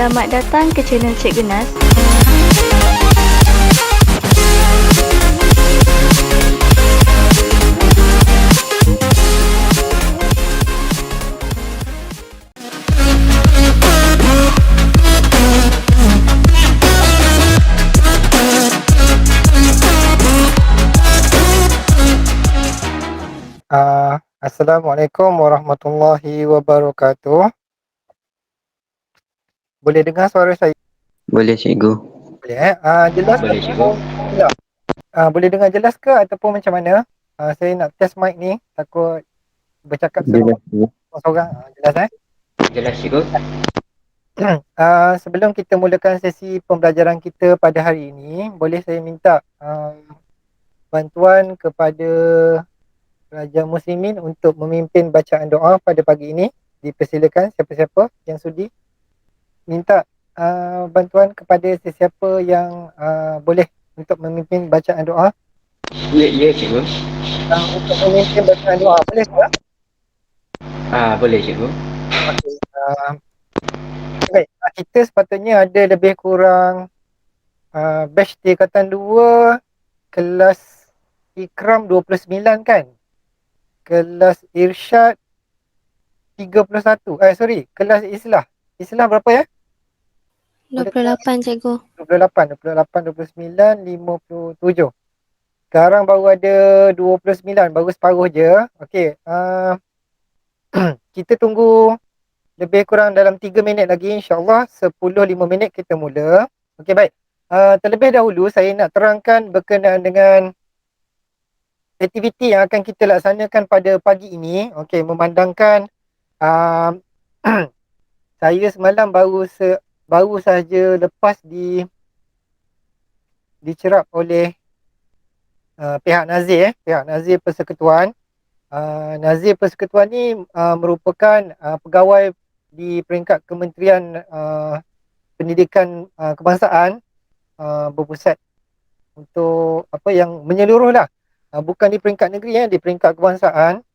Selamat datang ke channel Cik Genas. Assalamualaikum warahmatullahi wabarakatuh. Boleh dengar suara saya? Boleh cikgu. Boleh jelas Boleh cikgu. tak? Boleh dengar jelas ke ataupun macam mana? Saya nak test mic ni, takut bercakap Jelas cikgu. seorang-seorang. Jelas Jelas cikgu. Sebelum kita mulakan sesi pembelajaran kita pada hari ini, boleh saya minta bantuan kepada Raja Muslimin untuk memimpin bacaan doa pada pagi ini. Dipersilakan siapa-siapa yang sudi. Minta bantuan kepada sesiapa yang boleh untuk memimpin bacaan doa. Ya cikgu. Untuk memimpin bacaan doa, boleh tak? Boleh cikgu. Okey. Baik, kita sepatutnya ada lebih kurang batch tingkatan 2, kelas Ikram 29 kan? Kelas Irsyad 31. Kelas Islah. Islah berapa ya? 28 cikgu. 28, 29, 57. Sekarang baru ada 29, baru separuh je. Okey, kita tunggu lebih kurang dalam 3 minit lagi, insyaAllah 10-5 minit kita mula. Okey, baik. Terlebih dahulu saya nak terangkan berkenaan dengan aktiviti yang akan kita laksanakan pada pagi ini. Okey, memandangkan saya semalam baru saja lepas dicerap oleh pihak Nazir Persekutuan. Nazir Persekutuan ni merupakan pegawai di peringkat Kementerian Pendidikan Kebangsaan, berpusat untuk apa yang menyeluruh lah, bukan di peringkat negeri, di peringkat kebangsaan.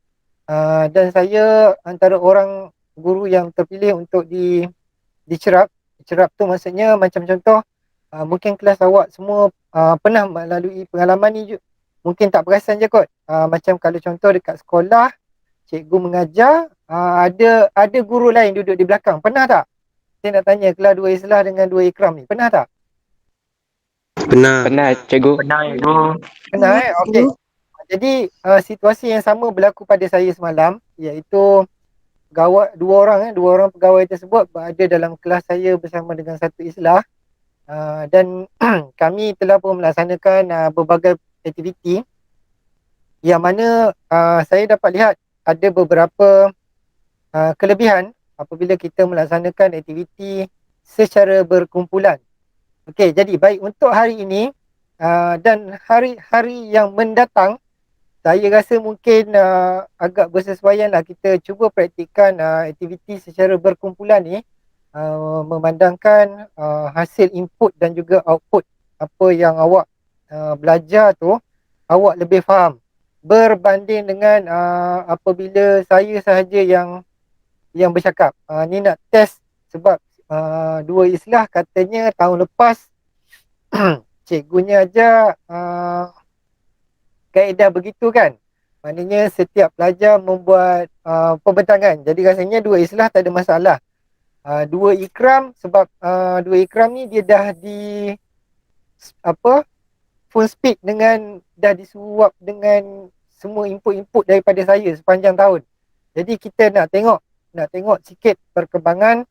Dan saya antara orang guru yang terpilih untuk dicerap. Cerap tu maksudnya macam contoh, mungkin kelas awak semua pernah melalui pengalaman ni, mungkin tak perasan je kot. Macam kalau contoh dekat sekolah, cikgu mengajar, ada guru lain duduk di belakang. Pernah tak? Saya nak tanya kelas 2 Islah dengan 2 Ikram ni, pernah tak? Pernah cikgu. Pernah okey. Jadi situasi yang sama berlaku pada saya semalam, iaitu dua orang pegawai tersebut berada dalam kelas saya bersama dengan satu Islah. Dan kami telah pun melaksanakan berbagai aktiviti yang mana saya dapat lihat ada beberapa kelebihan apabila kita melaksanakan aktiviti secara berkumpulan. Okey, jadi baik untuk hari ini dan hari-hari yang mendatang, saya rasa mungkin agak bersesuaian lah kita cuba praktikkan aktiviti secara berkumpulan ni, memandangkan hasil input dan juga output apa yang awak belajar tu, awak lebih faham berbanding dengan apabila saya sahaja yang bercakap. Ni nak test sebab 2 Islah katanya tahun lepas cikgunya ajar kaedah begitu kan. Maknanya setiap pelajar membuat pembentangan. Jadi rasanya 2 Islah tak ada masalah. 2 Ikram sebab 2 Ikram ni dia dah full speed dengan, dah disuap dengan semua input-input daripada saya sepanjang tahun. Jadi kita nak tengok sikit perkembangan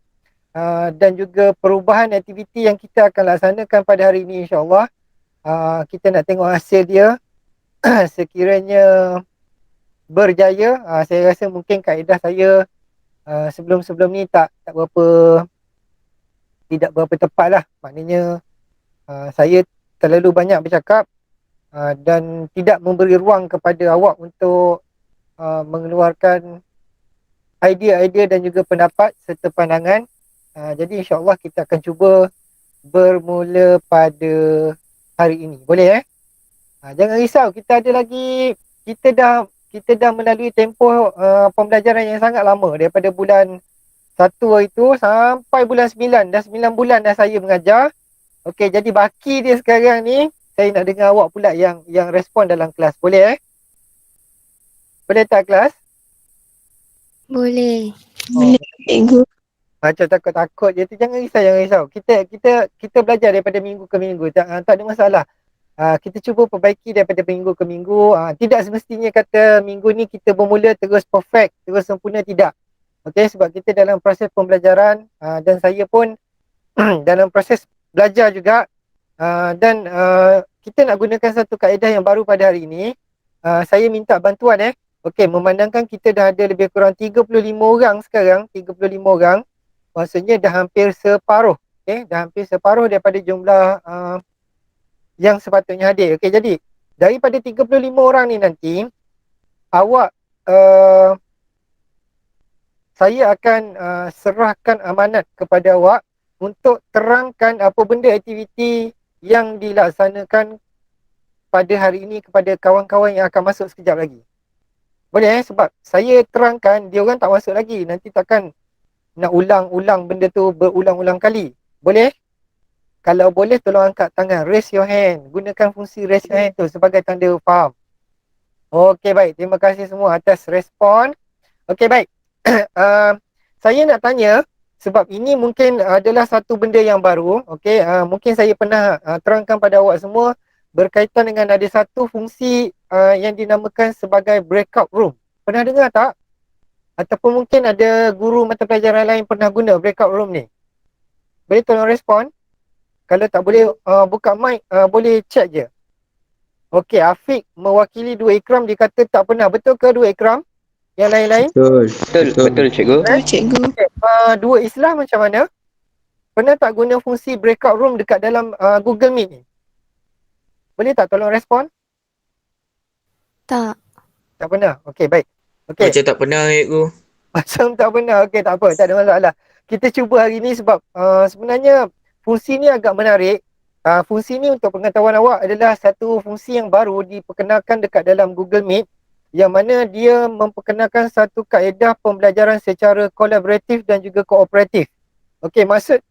dan juga perubahan aktiviti yang kita akan laksanakan pada hari ini, insyaAllah. Kita nak tengok hasil dia. Sekiranya berjaya, saya rasa mungkin kaedah saya sebelum-sebelum ni tidak berapa tepat lah. Maknanya saya terlalu banyak bercakap dan tidak memberi ruang kepada awak untuk mengeluarkan idea-idea dan juga pendapat serta pandangan. Jadi insyaAllah kita akan cuba bermula pada hari ini. Boleh jangan risau, kita dah melalui tempoh pembelajaran yang sangat lama daripada bulan Satu hari tu sampai bulan 9. Dah 9 bulan dah saya mengajar. Okey, jadi baki dia sekarang ni, saya nak dengar awak pula yang respon dalam kelas. Boleh Boleh tak kelas? Boleh. Oh, Cikgu. macam takut-takut je tu. Jangan risau. Kita belajar daripada minggu ke minggu. Tak ada masalah. Kita cuba perbaiki daripada minggu ke minggu. Tidak semestinya kata minggu ni kita bermula terus perfect, terus sempurna, tidak. Okey, sebab kita dalam proses pembelajaran, dan saya pun dalam proses belajar juga, dan kita nak gunakan satu kaedah yang baru pada hari ini. Saya minta bantuan Okey, memandangkan kita dah ada lebih kurang 35 orang sekarang, 35 orang, maksudnya dah hampir separuh. Okey, dah hampir separuh daripada jumlah yang sepatutnya hadir. Okey, jadi daripada 35 orang ni nanti, awak saya akan serahkan amanat kepada awak untuk terangkan apa benda aktiviti yang dilaksanakan pada hari ini kepada kawan-kawan yang akan masuk sekejap lagi. Boleh sebab saya terangkan, dia orang tak masuk lagi. Nanti takkan nak ulang-ulang benda tu berulang-ulang kali. Boleh? Kalau boleh tolong angkat tangan, raise your hand. Gunakan fungsi raise your hand tu sebagai tanda faham. Okey, baik. Terima kasih semua atas respon. Okey, baik. Saya nak tanya, sebab ini mungkin adalah satu benda yang baru. Okey, mungkin saya pernah terangkan pada awak semua berkaitan dengan ada satu fungsi yang dinamakan sebagai breakout room. Pernah dengar tak? Ataupun mungkin ada guru mata pelajaran lain pernah guna breakout room ni? Boleh tolong respon? Kalau tak boleh buka mic, boleh chat je. Okey, Afiq mewakili Dua Ikram, dia kata tak pernah. Betul ke Dua Ikram? Yang lain-lain? Betul cikgu. Betul, cikgu. Okay. Dua Islah macam mana? Pernah tak guna fungsi breakout room dekat dalam Google Meet ni? Boleh tak tolong respon? Tak. Tak pernah? Okey, baik. Okey. Macam tak pernah, cikgu. Macam tak pernah. Okey, tak apa. Tak ada masalah. Kita cuba hari ni sebab sebenarnya fungsi ni agak menarik. Fungsi ni untuk pengetahuan awak adalah satu fungsi yang baru diperkenalkan dekat dalam Google Meet, yang mana dia memperkenalkan satu kaedah pembelajaran secara kolaboratif dan juga kooperatif. Okey, maksud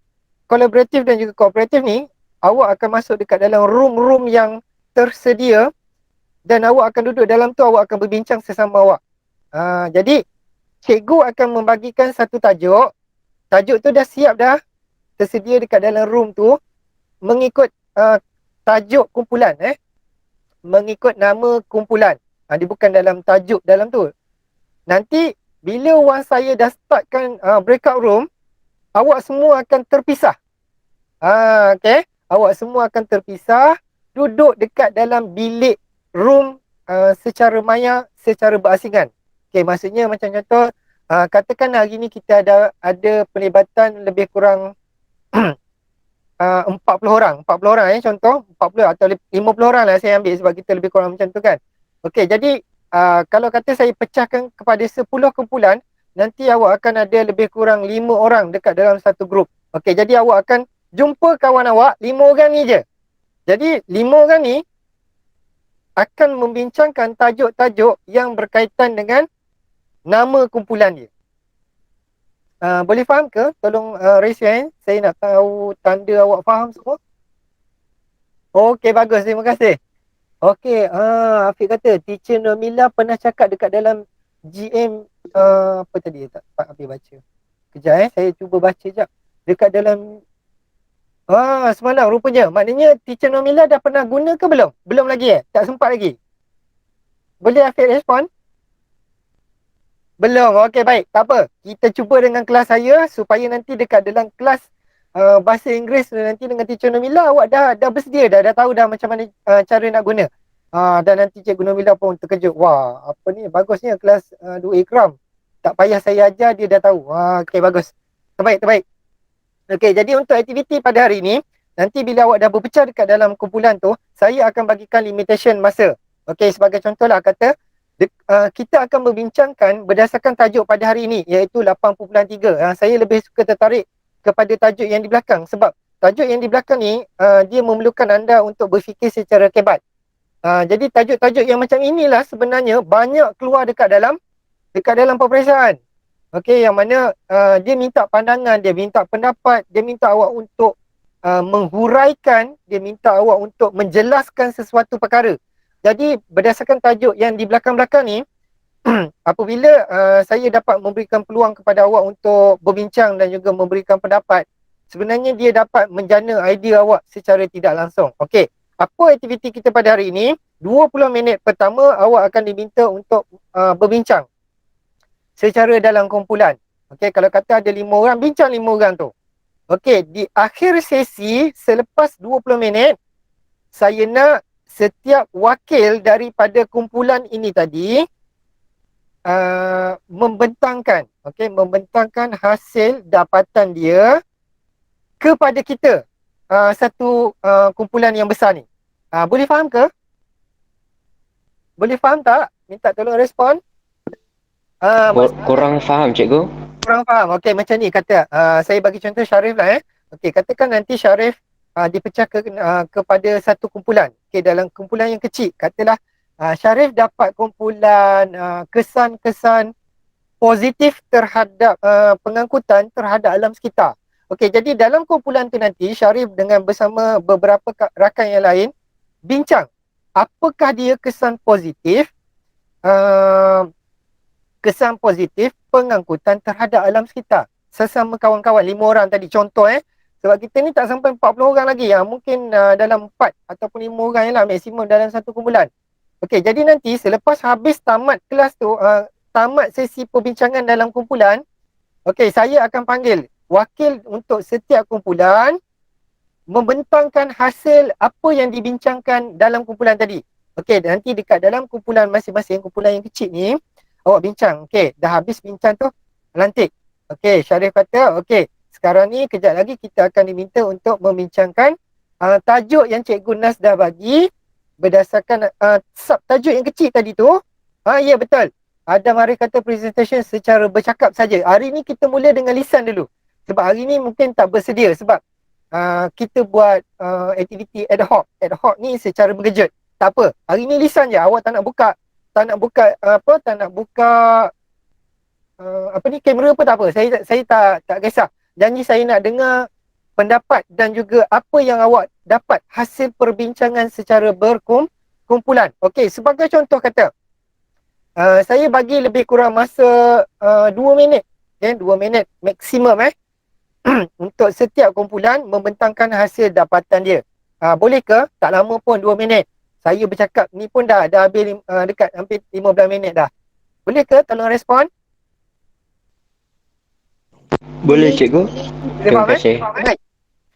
kolaboratif dan juga kooperatif ni, awak akan masuk dekat dalam room-room yang tersedia dan awak akan duduk dalam tu, awak akan berbincang sesama awak. Jadi, cikgu akan membagikan satu tajuk. Tajuk tu dah siap dah, tersedia dekat dalam room tu, mengikut tajuk kumpulan. Mengikut nama kumpulan. Dia bukan dalam tajuk dalam tu. Nanti, bila once saya dah startkan breakout room, awak semua akan terpisah. Okay. Awak semua akan terpisah, duduk dekat dalam bilik room secara maya, secara berasingan. Okay, maksudnya macam contoh, katakan hari ni kita ada pelibatan lebih kurang 40 orang. 40 orang contoh, 40 atau 50 orang lah saya ambil sebab kita lebih kurang macam tu kan. Okay, jadi kalau kata saya pecahkan kepada 10 kumpulan, nanti awak akan ada lebih kurang 5 orang dekat dalam satu grup. Okay, jadi awak akan jumpa kawan awak, 5 orang ni je. Jadi 5 orang ni akan membincangkan tajuk-tajuk yang berkaitan dengan nama kumpulan dia. Boleh faham ke? Tolong raise your hand. Saya nak tahu tanda awak faham semua. Okey, bagus. Terima kasih. Okey, Afiq kata teacher Normila pernah cakap dekat dalam GM apa tadi? Tak dapat habis baca. Kejap saya cuba baca sekejap. Dekat dalam semalam rupanya. Maknanya teacher Normila dah pernah guna ke belum? Belum lagi Tak sempat lagi? Boleh Afiq respon? Belum. Okey, baik. Tak apa. Kita cuba dengan kelas saya supaya nanti dekat dalam kelas bahasa Inggeris nanti dengan teacher Normila awak dah bersedia dah tahu dah macam mana cara nak guna. Dan nanti cikgu Normila pun terkejut. Wah, apa ni? Bagusnya kelas Dua Ikram. Tak payah saya ajar, dia dah tahu. Okey, bagus. Terbaik. Okey, jadi untuk aktiviti pada hari ini, nanti bila awak dah berpecah dekat dalam kumpulan tu, saya akan bagikan limitation masa. Okey, sebagai contohlah kata, kita akan membincangkan berdasarkan tajuk pada hari ini, iaitu 8.3. Saya lebih suka tertarik kepada tajuk yang di belakang sebab tajuk yang di belakang ni, dia memerlukan anda untuk berfikir secara kebat. Jadi tajuk-tajuk yang macam inilah sebenarnya banyak keluar dekat dalam peperiksaan. Okey, yang mana dia minta pandangan, dia minta pendapat, dia minta awak untuk menghuraikan, dia minta awak untuk menjelaskan sesuatu perkara. Jadi berdasarkan tajuk yang di belakang-belakang ni, apabila saya dapat memberikan peluang kepada awak untuk berbincang dan juga memberikan pendapat, sebenarnya dia dapat menjana idea awak secara tidak langsung. Okey, apa aktiviti kita pada hari ini? 20 minit pertama awak akan diminta untuk berbincang secara dalam kumpulan. Okey, kalau kata ada 5 orang, bincang 5 orang tu. Okey, di akhir sesi selepas 20 minit, saya nak setiap wakil daripada kumpulan ini tadi membentangkan, okey, membentangkan hasil dapatan dia kepada kita, satu kumpulan yang besar ni. Boleh faham ke? Boleh faham tak? Minta tolong respon. Kurang faham cikgu. Kurang faham. Okey, macam ni kata. Saya bagi contoh Syarif lah. Okey, katakan nanti Syarif dipecah kepada satu kumpulan. Okey, dalam kumpulan yang kecil. Katalah Syarif dapat kumpulan kesan-kesan positif terhadap pengangkutan terhadap alam sekitar. Okey, jadi dalam kumpulan tu nanti Syarif dengan bersama beberapa rakan yang lain bincang apakah dia kesan positif pengangkutan terhadap alam sekitar sesama kawan-kawan 5 orang tadi contoh sebab kita ni tak sampai 40 orang lagi mungkin dalam 4 ataupun 5 orang je lah maksimum dalam satu kumpulan. Okey, jadi nanti selepas habis tamat kelas tu, tamat sesi perbincangan dalam kumpulan, okey, saya akan panggil wakil untuk setiap kumpulan membentangkan hasil apa yang dibincangkan dalam kumpulan tadi. Okey, nanti dekat dalam kumpulan masing-masing, kumpulan yang kecil ni, awak bincang. Okey, dah habis bincang tu, lantik. Okey, Syarif kata, okey, sekarang ni kejap lagi kita akan diminta untuk membincangkan tajuk yang Cikgu Nas dah bagi berdasarkan subtajuk yang kecil tadi tu. Ya betul. Adam Arif kata presentation secara bercakap saja. Hari ni kita mula dengan lisan dulu. Sebab hari ni mungkin tak bersedia sebab kita buat aktiviti ad hoc. Ad hoc ni secara mengejut. Tak apa. Hari ni lisan je. Awak tak nak buka kamera pun tak apa. Saya tak kisah. Janji saya nak dengar pendapat dan juga apa yang awak dapat hasil perbincangan secara berkumpulan. Okey, sebagai contoh kata, saya bagi lebih kurang masa 2 minit. 2 minit maksimum untuk setiap kumpulan membentangkan hasil dapatan dia. Boleh ke? Tak lama pun 2 minit. Saya bercakap ni pun dah habis dekat hampir 15 minit dah. Boleh ke? Tolong respon. Boleh cikgu. Terima kasih. Baik.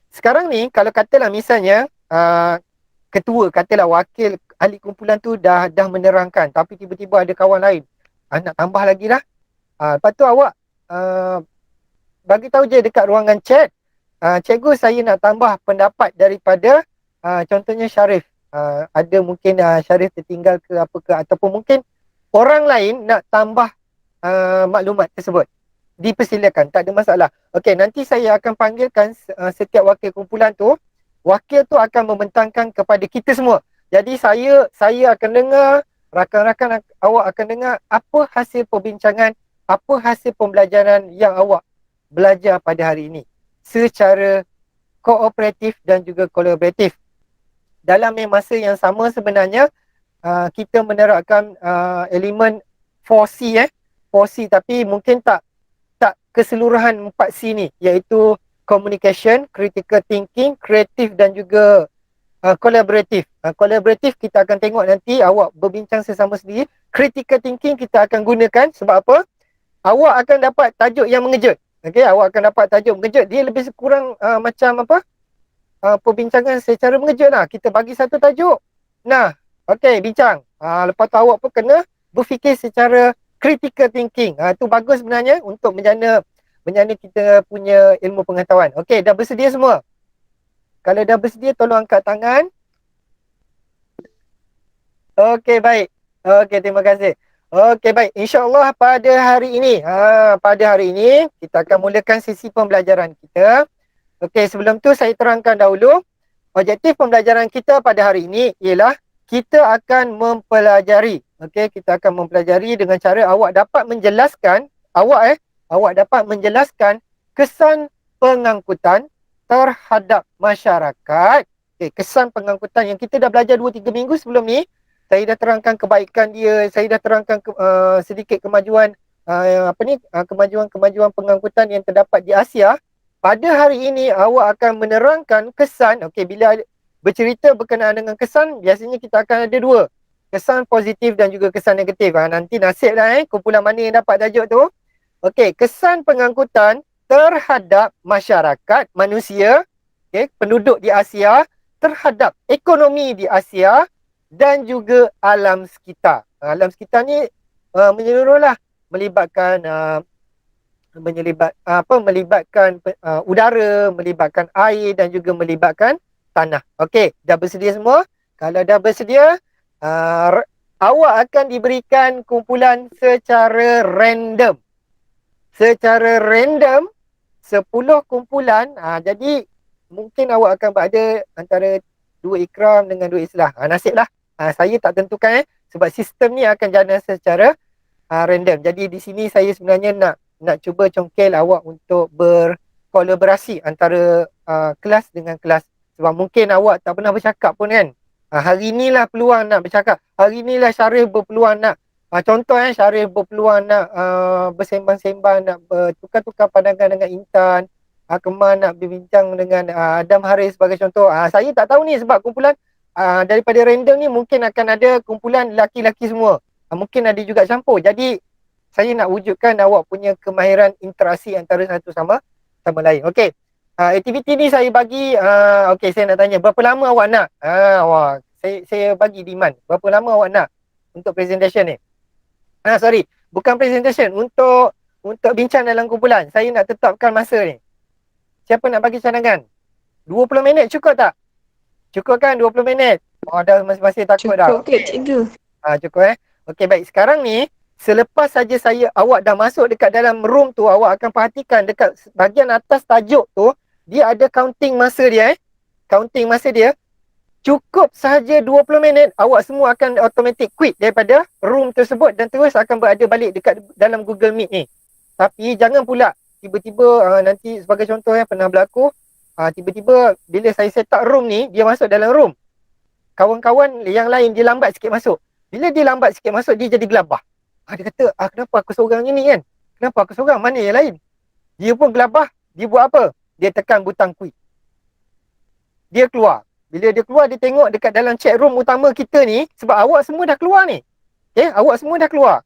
Sekarang ni kalau katalah misalnya ketua, katalah wakil ahli kumpulan tu dah menerangkan tapi tiba-tiba ada kawan lain nak tambah lagi lah. Lepas tu awak bagi tahu je dekat ruangan chat, cikgu saya nak tambah pendapat daripada contohnya Syarif. Ada mungkin Syarif tertinggal ke apa ke ataupun mungkin orang lain nak tambah maklumat tersebut. Dipersilakan, tak ada masalah. Okey, nanti saya akan panggilkan setiap wakil kumpulan tu. Wakil tu akan membentangkan kepada kita semua. Jadi saya akan dengar, rakan-rakan awak akan dengar apa hasil perbincangan, apa hasil pembelajaran yang awak belajar pada hari ini secara kooperatif dan juga kolaboratif. Dalam masa yang sama sebenarnya kita menerapkan elemen 4C 4C tapi mungkin tak keseluruhan 4C ni, iaitu communication, critical thinking, creative dan juga kolaboratif. Kolaboratif kita akan tengok nanti awak berbincang sesama sendiri. Critical thinking kita akan gunakan sebab apa? Awak akan dapat tajuk yang mengejut. Okey, awak akan dapat tajuk mengejut. Dia lebih kurang macam apa? Perbincangan secara mengejut lah. Kita bagi satu tajuk. Nah, okey, bincang. Lepas tu awak pun kena berfikir secara critical thinking. Itu bagus sebenarnya untuk menjana kita punya ilmu pengetahuan. Okey, dah bersedia semua? Kalau dah bersedia, tolong angkat tangan. Okey, baik. Okey, terima kasih. Okey, baik. InsyaAllah pada hari ini, kita akan mulakan sesi pembelajaran kita. Okey, sebelum tu saya terangkan dahulu. Objektif pembelajaran kita pada hari ini ialah kita akan mempelajari. Okey, kita akan mempelajari dengan cara awak dapat menjelaskan, awak dapat menjelaskan kesan pengangkutan terhadap masyarakat. Okay, kesan pengangkutan yang kita dah belajar 2-3 minggu sebelum ni, saya dah terangkan kebaikan dia, saya dah terangkan sedikit kemajuan kemajuan-kemajuan pengangkutan yang terdapat di Asia. Pada hari ini awak akan menerangkan kesan. Okey, bila bercerita berkenaan dengan kesan, biasanya kita akan ada dua, kesan positif dan juga kesan negatif. Nanti nasib dah kumpulan mana yang dapat tajuk tu. Okey, kesan pengangkutan terhadap masyarakat manusia, penduduk di Asia, terhadap ekonomi di Asia dan juga alam sekitar. Alam sekitar ni menyeluruhlah, melibatkan melibatkan udara, melibatkan air dan juga melibatkan tanah. Okey, dah bersedia semua? Kalau dah bersedia, awak akan diberikan kumpulan secara random. Secara random 10 kumpulan. Jadi mungkin awak akan berada antara 2 ikram dengan 2 islah. Nasib lah. Saya tak tentukan sebab sistem ni akan jalan secara random. Jadi di sini saya sebenarnya nak cuba congkel awak untuk berkolaborasi antara kelas dengan kelas. Sebab mungkin awak tak pernah bercakap pun kan. Hari inilah peluang nak bercakap. Hari inilah Syarif berpeluang nak contoh Syarif berpeluang nak bersembang-sembang, nak bertukar-tukar pandangan dengan Intan, Kemal nak berbincang dengan Adam Haris sebagai contoh. Saya tak tahu ni sebab kumpulan daripada random ni mungkin akan ada kumpulan lelaki-lelaki semua. Mungkin ada juga campur. Jadi saya nak wujudkan awak punya kemahiran interaksi antara satu sama lain. Okey. Aktiviti ni saya bagi okey, saya nak tanya berapa lama awak nak? Saya bagi demand. Berapa lama awak nak untuk presentation ni? Sorry, bukan presentation, untuk bincang dalam kumpulan. Saya nak tetapkan masa ni. Siapa nak bagi cadangan? 20 minit cukup tak? Cukup kan 20 minit? Dah masih takut dah. Cukup ke cikgu? Cukup Okey, baik. Sekarang ni, selepas saja awak dah masuk dekat dalam room tu, awak akan perhatikan dekat bahagian atas tajuk tu, dia ada counting masa dia Counting masa dia. Cukup sahaja 20 minit, awak semua akan automatic quit daripada room tersebut dan terus akan berada balik dekat dalam Google Meet ni. Tapi jangan pula tiba-tiba nanti sebagai contoh pernah berlaku, tiba-tiba bila saya set up room ni, dia masuk dalam room. Kawan-kawan yang lain dia lambat sikit masuk. Bila dia lambat sikit masuk, dia jadi gelabah. Dia kata, kenapa aku seorang ni kan? Kenapa aku seorang? Mana yang lain? Dia pun gelabah. Dia buat apa? Dia tekan butang quit. Dia keluar. Bila dia keluar, dia tengok dekat dalam chat room utama kita ni, sebab awak semua dah keluar ni. Awak semua dah keluar.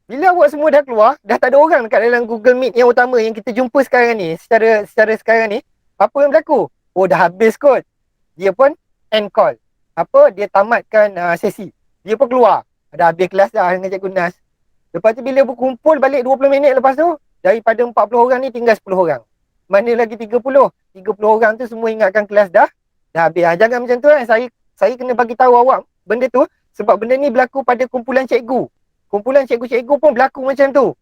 Bila awak semua dah keluar, dah tak ada orang dekat dalam Google Meet yang utama yang kita jumpa sekarang ni, secara sekarang ni, apa yang berlaku? Dah habis kot. Dia pun end call. Dia tamatkan sesi. Dia pun keluar. Dah habis kelas dah dengan Cikgu Nas. Lepas tu bila berkumpul balik 20 minit lepas tu, daripada 40 orang ni tinggal 10 orang. Mana lagi 30? 30 orang tu semua ingatkan kelas dah habis. Jangan macam tu Saya kena bagi tahu awak benda tu sebab benda ni berlaku pada kumpulan cikgu. Kumpulan cikgu-cikgu pun berlaku macam tu.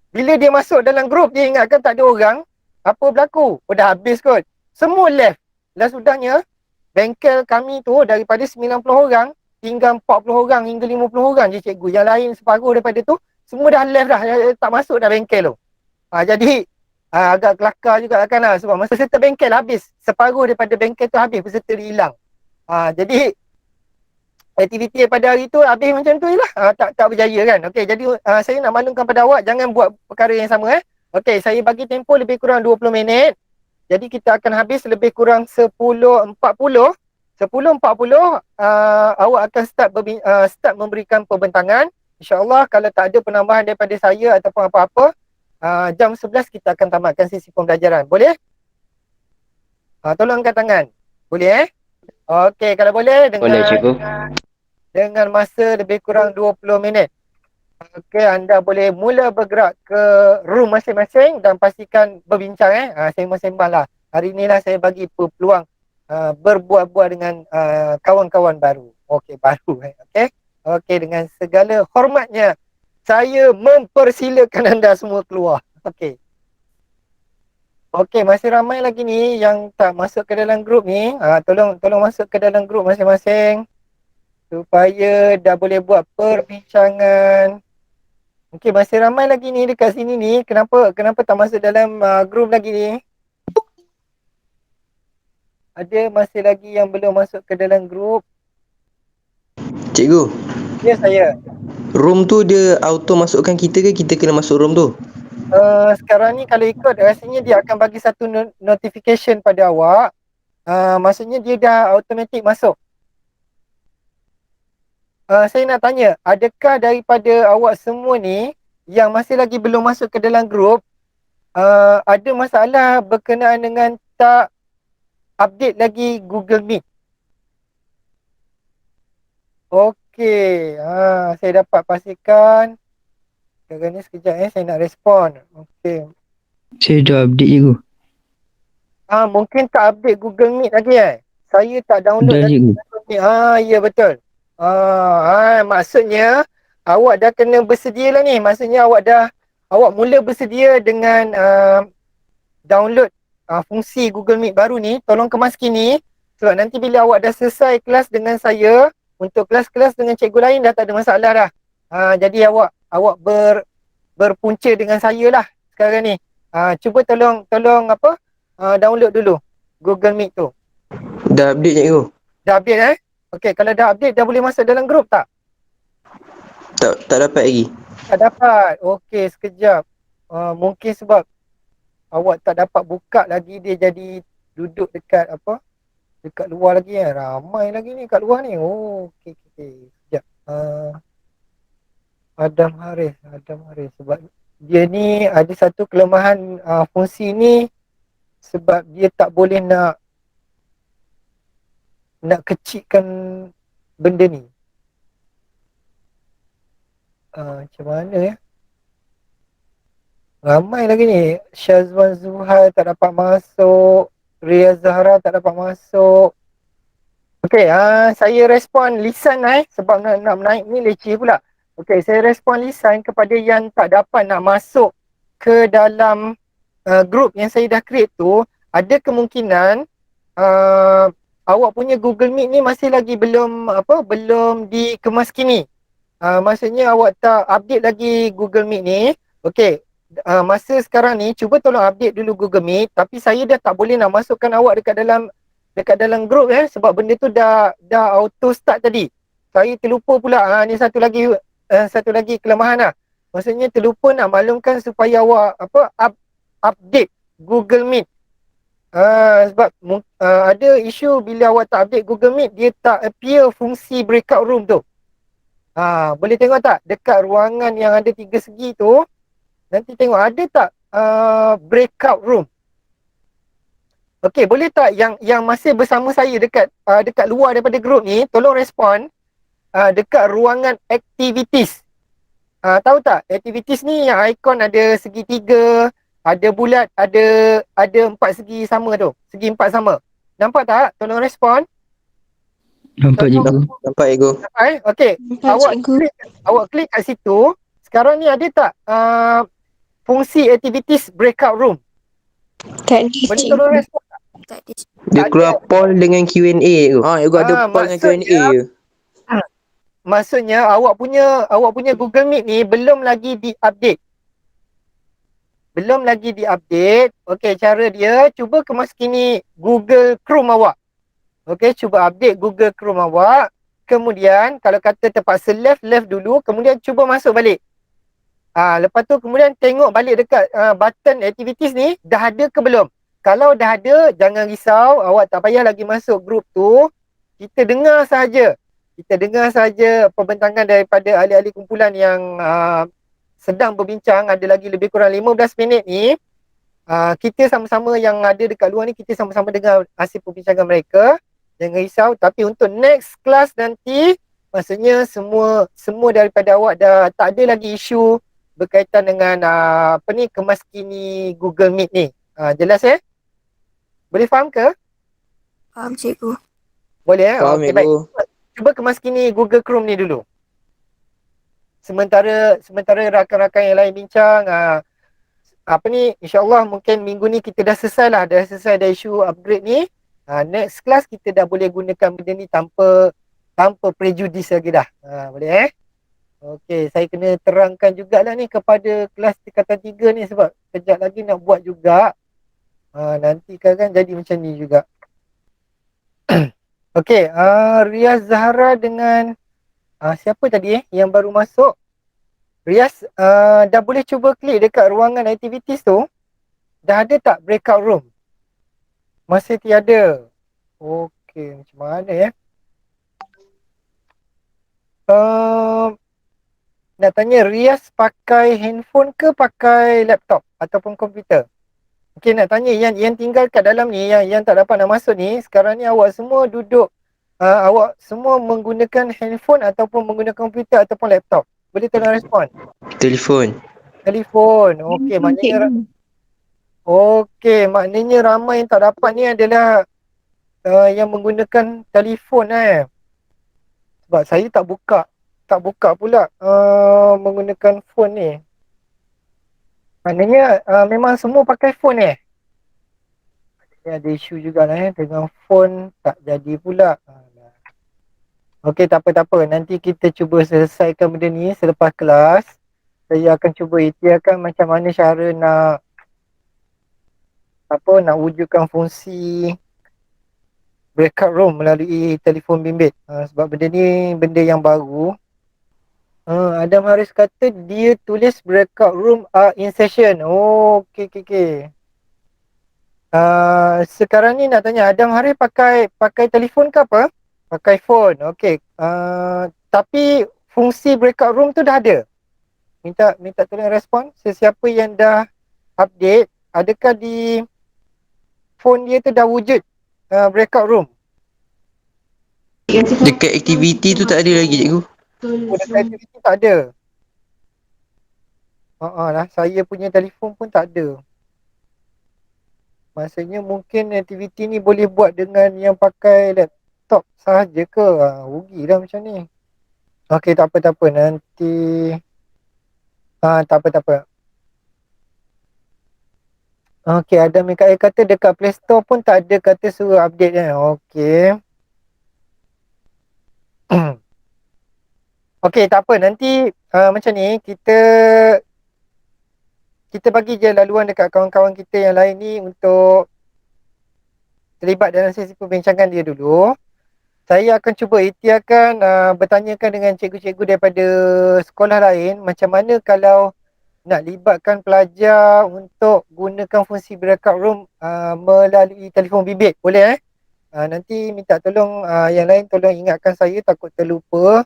Bila dia masuk dalam grup, dia ingatkan tak ada orang. Apa berlaku? Dah habis kot. Semua left. Dan sudahnya, bengkel kami tu daripada 90 orang, tinggal 40 orang hingga 50 orang je cikgu. Yang lain separuh daripada tu, semua dah left dah. Tak masuk dah bengkel tu. Jadi, agak kelakar juga kan sebab masa peserta bengkel habis. Separuh daripada bengkel tu habis, peserta dia hilang. Jadi, aktiviti pada hari tu habis macam tu je lah. Tak berjaya kan. Okey, jadi saya nak maklumkan pada awak, jangan buat perkara yang sama. Okey, saya bagi tempoh lebih kurang 20 minit. Jadi kita akan habis lebih kurang 10.40. 10.40 awak akan start memberikan pembentangan. InsyaAllah kalau tak ada penambahan daripada saya ataupun apa-apa, jam 11 kita akan tamatkan sesi pembelajaran. Boleh? Tolong angkat tangan. Boleh Okey, kalau boleh Boleh cikgu. dengan masa lebih kurang 20 minit. Okey, anda boleh mula bergerak ke room masing-masing dan pastikan berbincang sembang-sembang lah. Hari inilah saya bagi peluang berbuat-buat dengan kawan-kawan baru. Okey, baru Okey, dengan segala hormatnya saya mempersilakan anda semua keluar. Okey, masih ramai lagi ni yang tak masuk ke dalam grup ni. Tolong masuk ke dalam grup masing-masing supaya dah boleh buat perbincangan. Okey, masih ramai lagi ni dekat sini ni. Kenapa tak masuk dalam group lagi ni? Ada masih lagi yang belum masuk ke dalam group? Cikgu, Ya, saya. room tu dia auto masukkan kita ke kita kena masuk room tu? Sekarang ni kalau ikut rasanya dia akan bagi satu notification pada awak. Maksudnya dia dah automatic masuk. Saya nak tanya, adakah daripada awak semua ni yang masih lagi belum masuk ke dalam grup, ada masalah berkenaan dengan tak update lagi Google Meet? Okey, saya dapat pastikan. Sekarang ni sekejap saya nak respon. Okey. Saya dah update cikgu. Mungkin tak update Google Meet lagi Saya tak download Dah lagi cikgu. Google Meet. Ya betul. Maksudnya awak dah kena bersedia lah ni. Maksudnya awak mula bersedia dengan download fungsi Google Meet baru ni. Tolong kemas kini. Sebab nanti bila awak dah selesai kelas dengan saya, untuk kelas-kelas dengan cikgu lain dah tak ada masalah dah. Jadi awak berpunca dengan saya lah sekarang ni. Cuba tolong download dulu Google Meet tu. Dah update cikgu? Dah update Okey, kalau dah update dah boleh masuk dalam grup tak? Tak dapat lagi. Tak dapat. Okey, sekejap. Mungkin sebab awak tak dapat buka lagi, dia jadi duduk dekat dekat luar lagi Ramai lagi ni kat luar ni. Okey. Sekejap. Adam Haris. Sebab dia ni ada satu kelemahan fungsi ni, sebab dia tak boleh nak kecilkan benda ni. Macam mana Ramai lagi ni. Syazwan Zuhal tak dapat masuk. Ria Zahra tak dapat masuk. Okey, saya respon lisan sebab nak menaik ni leceh pula. Okey, saya respon lisan kepada yang tak dapat nak masuk ke dalam group yang saya dah create tu. Ada kemungkinan awak punya Google Meet ni masih lagi belum dikemas kini. Maksudnya awak tak update lagi Google Meet ni. Okey, masa sekarang ni cuba tolong update dulu Google Meet, tapi saya dah tak boleh nak masukkan awak dekat dalam group sebab benda tu dah auto start tadi. Saya terlupa pula. Ni satu lagi kelemahan lah. Maksudnya terlupa nak maklumkan supaya awak update Google Meet. Sebab ada isu bila awak tak update Google Meet, dia tak appear fungsi breakout room tu. Boleh tengok tak dekat ruangan yang ada 3 segi tu, nanti tengok ada tak breakout room. Okey, boleh tak yang masih bersama saya dekat luar daripada grup ni, tolong respon dekat ruangan activities. Tahu tak, activities ni yang ikon ada segitiga, ada bulat, ada 4 segi sama tu. Segi 4 sama. Nampak tak? Tolong respon. Nampak cikgu. Nampak cikgu. Okey. Awak klik kat situ. Sekarang ni ada tak fungsi activities breakout room? Tak ada Boleh cikgu. tolong respon? Tak ada. Dia keluar poll dengan Q&A cikgu. Cikgu ada poll dengan Q&A je. Maksudnya awak punya Google Meet ni belum lagi di-update. Okey, cara dia, cuba kemas kini Google Chrome awak. Okey, cuba update Google Chrome awak. Kemudian kalau kata terpaksa left dulu, kemudian cuba masuk balik. Lepas tu kemudian tengok balik dekat button activities ni, dah ada ke belum? Kalau dah ada, jangan risau, awak tak payah lagi masuk grup tu. Kita dengar saja pembentangan daripada ahli-ahli kumpulan yang sedang berbincang. Ada lagi lebih kurang 15 minit ni. Kita sama-sama yang ada dekat luar ni, kita sama-sama dengar hasil perbincangan mereka. Jangan risau. Tapi untuk next class nanti, maksudnya semua daripada awak dah tak ada lagi isu berkaitan dengan kemas kini Google Meet ni. Jelas Boleh faham ke? Faham cikgu. Boleh Faham Okey, cikgu. baik. Cuba kemas kini Google Chrome ni dulu. Sementara rakan-rakan yang lain bincang, insyaAllah mungkin minggu ni kita dah selesai dah isu upgrade ni. Next class kita dah boleh gunakan benda ni tanpa prejudice lagi dah. Boleh Okey, saya kena terangkan jugalah ni kepada kelas tingkatan 3 ni sebab kejap lagi nak buat juga. Nanti kan jadi macam ni juga. Okey, Riaz Zahra dengan siapa tadi yang baru masuk? Riaz, dah boleh cuba klik dekat ruangan activities tu. Dah ada tak breakout room? Masih tiada. Okey, macam mana ya? Nak tanya, Riaz pakai handphone ke pakai laptop ataupun komputer? Okey, nak tanya yang tinggal kat dalam ni, yang tak dapat nak masuk ni, sekarang ni awak semua duduk, awak semua menggunakan handphone ataupun menggunakan komputer ataupun laptop? Boleh tolong respon? Telefon. Telefon. Maknanya ramai yang tak dapat ni adalah yang menggunakan telefon Sebab saya tak buka pula menggunakan phone ni. Maknanya memang semua pakai phone ada isu jugalah dengan phone tak jadi pula. Okey, tak apa. Nanti kita cuba selesaikan benda ni selepas kelas. Saya akan cuba ikhtiarkan macam mana cara nak wujudkan fungsi breakout room melalui telefon bimbit. Sebab benda ni benda yang baru. Adam Haris kata dia tulis breakout room in session. Okey. Sekarang ni nak tanya, Adam Haris pakai telefon ke apa? Pakai phone. Okey. Tapi fungsi breakout room tu dah ada. Minta tolong respon sesiapa yang dah update, adakah di phone dia tu dah wujud breakout room? Dekat aktiviti tu tak ada lagi, cikgu. Dekat aktiviti tak ada. Lah, saya punya telefon pun tak ada. Maksudnya mungkin aktiviti ni boleh buat dengan yang pakai laptop sahaja ke? Rugilah macam ni. Okey, tak apa. Nanti tak apa. Okey, ada Mikael kata dekat Play Store pun tak ada kata suruh update Okey. Okey, tak apa. Nanti macam ni kita bagi je laluan dekat kawan-kawan kita yang lain ni untuk terlibat dalam sesi perbincangan dia dulu. Saya akan cuba ikhtiarkan bertanyakan dengan cikgu-cikgu daripada sekolah lain macam mana kalau nak libatkan pelajar untuk gunakan fungsi breakout room melalui telefon bimbit. Boleh nanti minta tolong yang lain tolong ingatkan saya, takut terlupa.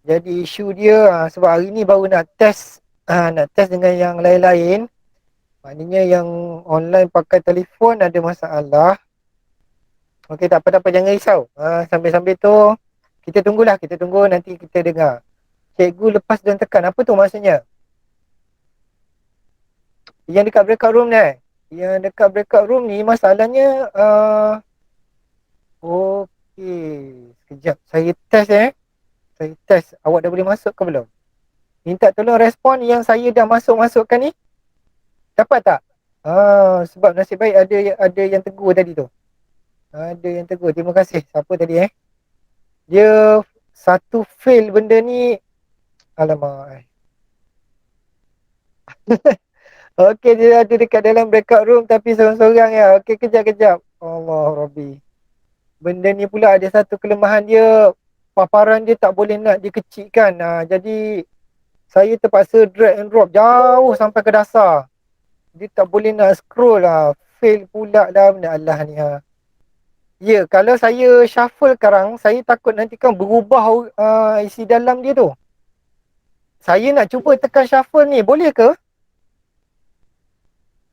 Jadi isu dia sebab hari ni baru nak test dengan yang lain-lain. Maknanya yang online pakai telefon ada masalah. Okey, tak apa, jangan risau. Sambil-sambil tu kita tunggu nanti kita dengar. Cikgu lepas dan tekan, apa tu maksudnya? Yang dekat breakout room ni. Yang dekat breakout room ni masalahnya okey, sekejap saya test Saya test. Awak dah boleh masuk ke belum? Minta tolong respon yang saya dah masukkan ni. Dapat tak? Sebab nasib baik ada yang tegur tadi tu. Ada yang tegur. Terima kasih. Siapa tadi Dia satu fail benda ni. Alamak. Okey, dia ada dekat dalam breakout room tapi seorang-seorang Okey, kejap. Allah Rabbi. Benda ni pula ada satu kelemahan dia. Paparan dia tak boleh nak dikecilkan. Jadi saya terpaksa drag and drop jauh sampai ke dasar. Dia tak boleh nak scroll Fail pula dah benda Allah ni Ya, kalau saya shuffle sekarang, saya takut nanti kan berubah isi dalam dia tu. Saya nak cuba tekan shuffle ni, boleh ke?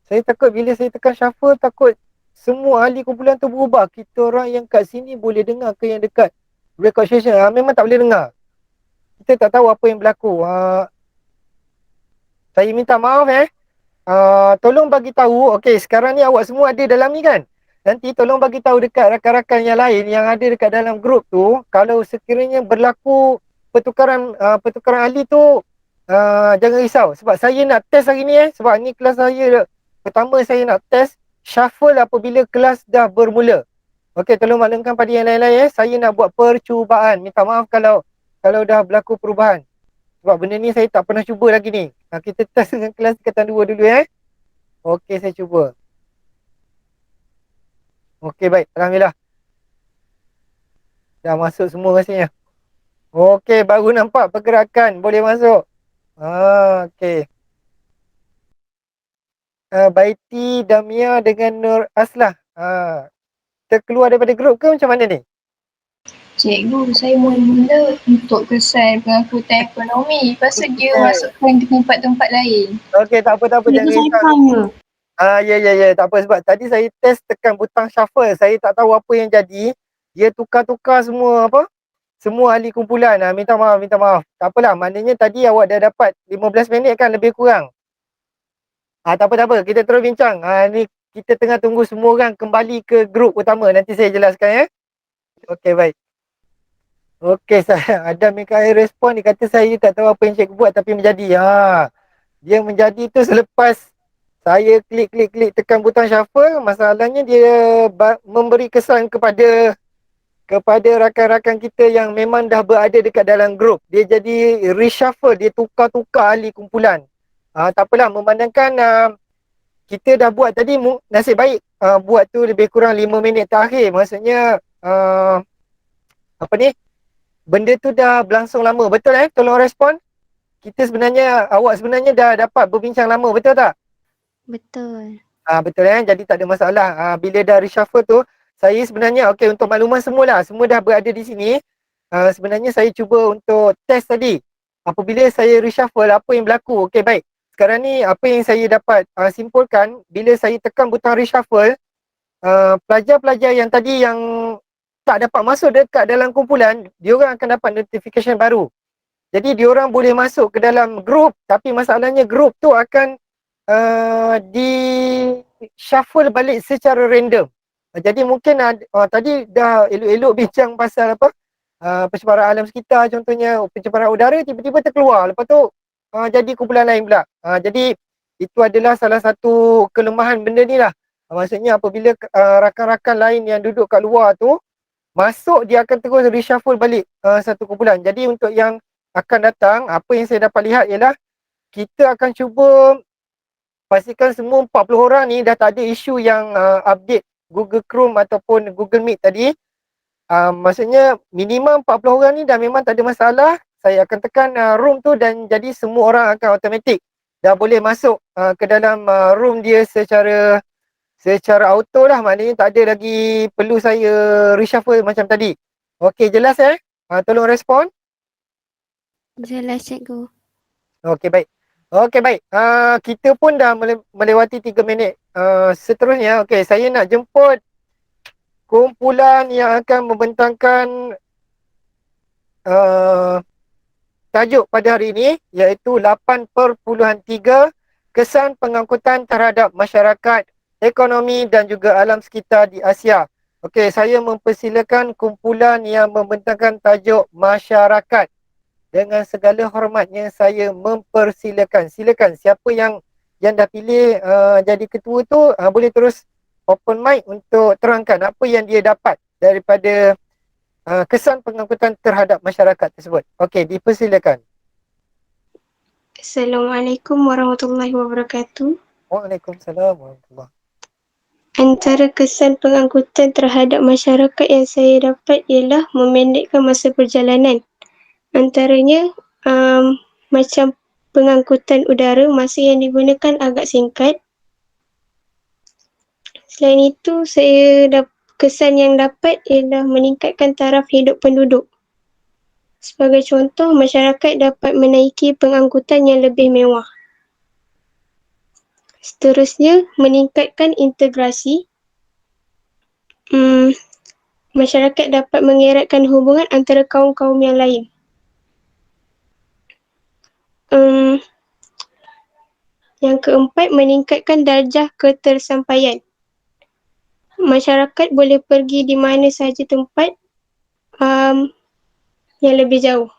Saya takut bila saya tekan shuffle, takut semua ahli kumpulan tu berubah. Kita orang yang kat sini boleh dengar ke yang dekat record session? Memang tak boleh dengar. Kita tak tahu apa yang berlaku. Saya minta maaf tolong bagi tahu. Okey, sekarang ni awak semua ada dalam ni kan? Nanti tolong bagi tahu dekat rakan-rakan yang lain yang ada dekat dalam grup tu, kalau sekiranya berlaku pertukaran ahli tu, jangan risau sebab saya nak test hari ni sebab ni kelas saya pertama. Saya nak test shuffle apabila kelas dah bermula. Okey, tolong maklumkan pada yang lain-lain saya nak buat percubaan. Minta maaf kalau dah berlaku perubahan. Sebab benda ni saya tak pernah cuba lagi ni. Kita test dengan kelas tingkatan 2 dulu Okey, saya cuba. Okey, baik. Alhamdulillah. Dah masuk semua rasanya. Okey, baru nampak pergerakan. Boleh masuk. Okey. Baiti, Damia dengan Nur Aslah. Kita keluar daripada grup ke macam mana ni? Cikgu, saya mula-mula untuk kesan pengangkutan ekonomi. Lepas tu dia masukkan ke tempat-tempat lain. Okey, tak apa, jangan risau. Ya. Tak apa sebab tadi saya test tekan butang shuffle. Saya tak tahu apa yang jadi. Dia tukar-tukar semua semua ahli kumpulan. Minta maaf. Tak apalah, maknanya tadi awak dah dapat 15 minit kan lebih kurang. Tak apa. Kita terus bincang. Ni kita tengah tunggu semua orang kembali ke grup utama. Nanti saya jelaskan Okey, baik. Okey, saya Adam Mikael respon. Dia kata saya tak tahu apa yang cikgu buat tapi menjadi. Dia menjadi tu selepas saya klik tekan butang shuffle. Masalahnya dia memberi kesan kepada rakan-rakan kita yang memang dah berada dekat dalam grup. Dia jadi reshuffle, dia tukar-tukar ahli kumpulan. Tak apalah, memandangkan kita dah buat tadi, nasib baik buat tu lebih kurang 5 minit terakhir. Maksudnya benda tu dah berlangsung lama. Betul Tolong respon. Awak sebenarnya dah dapat berbincang lama, betul tak? Betul. Betul jadi tak ada masalah. Bila dah reshuffle tu, saya sebenarnya untuk makluman semua dah berada di sini. Sebenarnya saya cuba untuk test tadi. Apabila saya reshuffle, apa yang berlaku? Okey, baik. Sekarang ni apa yang saya dapat simpulkan, bila saya tekan butang reshuffle, pelajar-pelajar yang tadi yang tak dapat masuk dekat dalam kumpulan, diorang akan dapat notification baru. Jadi diorang boleh masuk ke dalam grup, tapi masalahnya grup tu akan di shuffle balik secara random. Jadi mungkin tadi dah elok-elok bincang pasal pencemaran alam sekitar, contohnya pencemaran udara, tiba-tiba terkeluar. Lepas tu jadi kumpulan lain pula. Jadi itu adalah salah satu kelemahan benda ni lah. Maksudnya apabila rakan-rakan lain yang duduk kat luar tu masuk, dia akan terus reshuffle balik satu kumpulan. Jadi untuk yang akan datang, apa yang saya dapat lihat ialah kita akan cuba pastikan semua 40 orang ni dah tak ada isu yang update Google Chrome ataupun Google Meet tadi. Maksudnya minimum 40 orang ni dah memang tak ada masalah. Saya akan tekan room tu dan jadi semua orang akan automatik dah boleh masuk ke dalam room dia secara auto lah. Maknanya tak ada lagi perlu saya reshuffle macam tadi. Okey, jelas tolong respon. Jelas cikgu. Okey, baik. Kita pun dah melewati 3 minit. Seterusnya, saya nak jemput kumpulan yang akan membentangkan tajuk pada hari ini, iaitu 8.3 kesan pengangkutan terhadap masyarakat, ekonomi dan juga alam sekitar di Asia. Saya mempersilakan kumpulan yang membentangkan tajuk masyarakat. Dengan segala hormatnya saya mempersilakan. Silakan siapa yang dah pilih jadi ketua tu boleh terus open mic untuk terangkan apa yang dia dapat daripada kesan pengangkutan terhadap masyarakat tersebut. Dipersilakan. Assalamualaikum warahmatullahi wabarakatuh. Waalaikumsalam warahmatullahi. Antara kesan pengangkutan terhadap masyarakat yang saya dapat ialah memendekkan masa perjalanan. Antaranya macam pengangkutan udara, masa yang digunakan agak singkat. Selain itu, kesan yang dapat ialah meningkatkan taraf hidup penduduk. Sebagai contoh, masyarakat dapat menaiki pengangkutan yang lebih mewah. Seterusnya, meningkatkan integrasi. Masyarakat dapat mengeratkan hubungan antara kaum-kaum yang lain. Yang keempat, meningkatkan darjah ketersampaian. Masyarakat boleh pergi di mana sahaja tempat yang lebih jauh.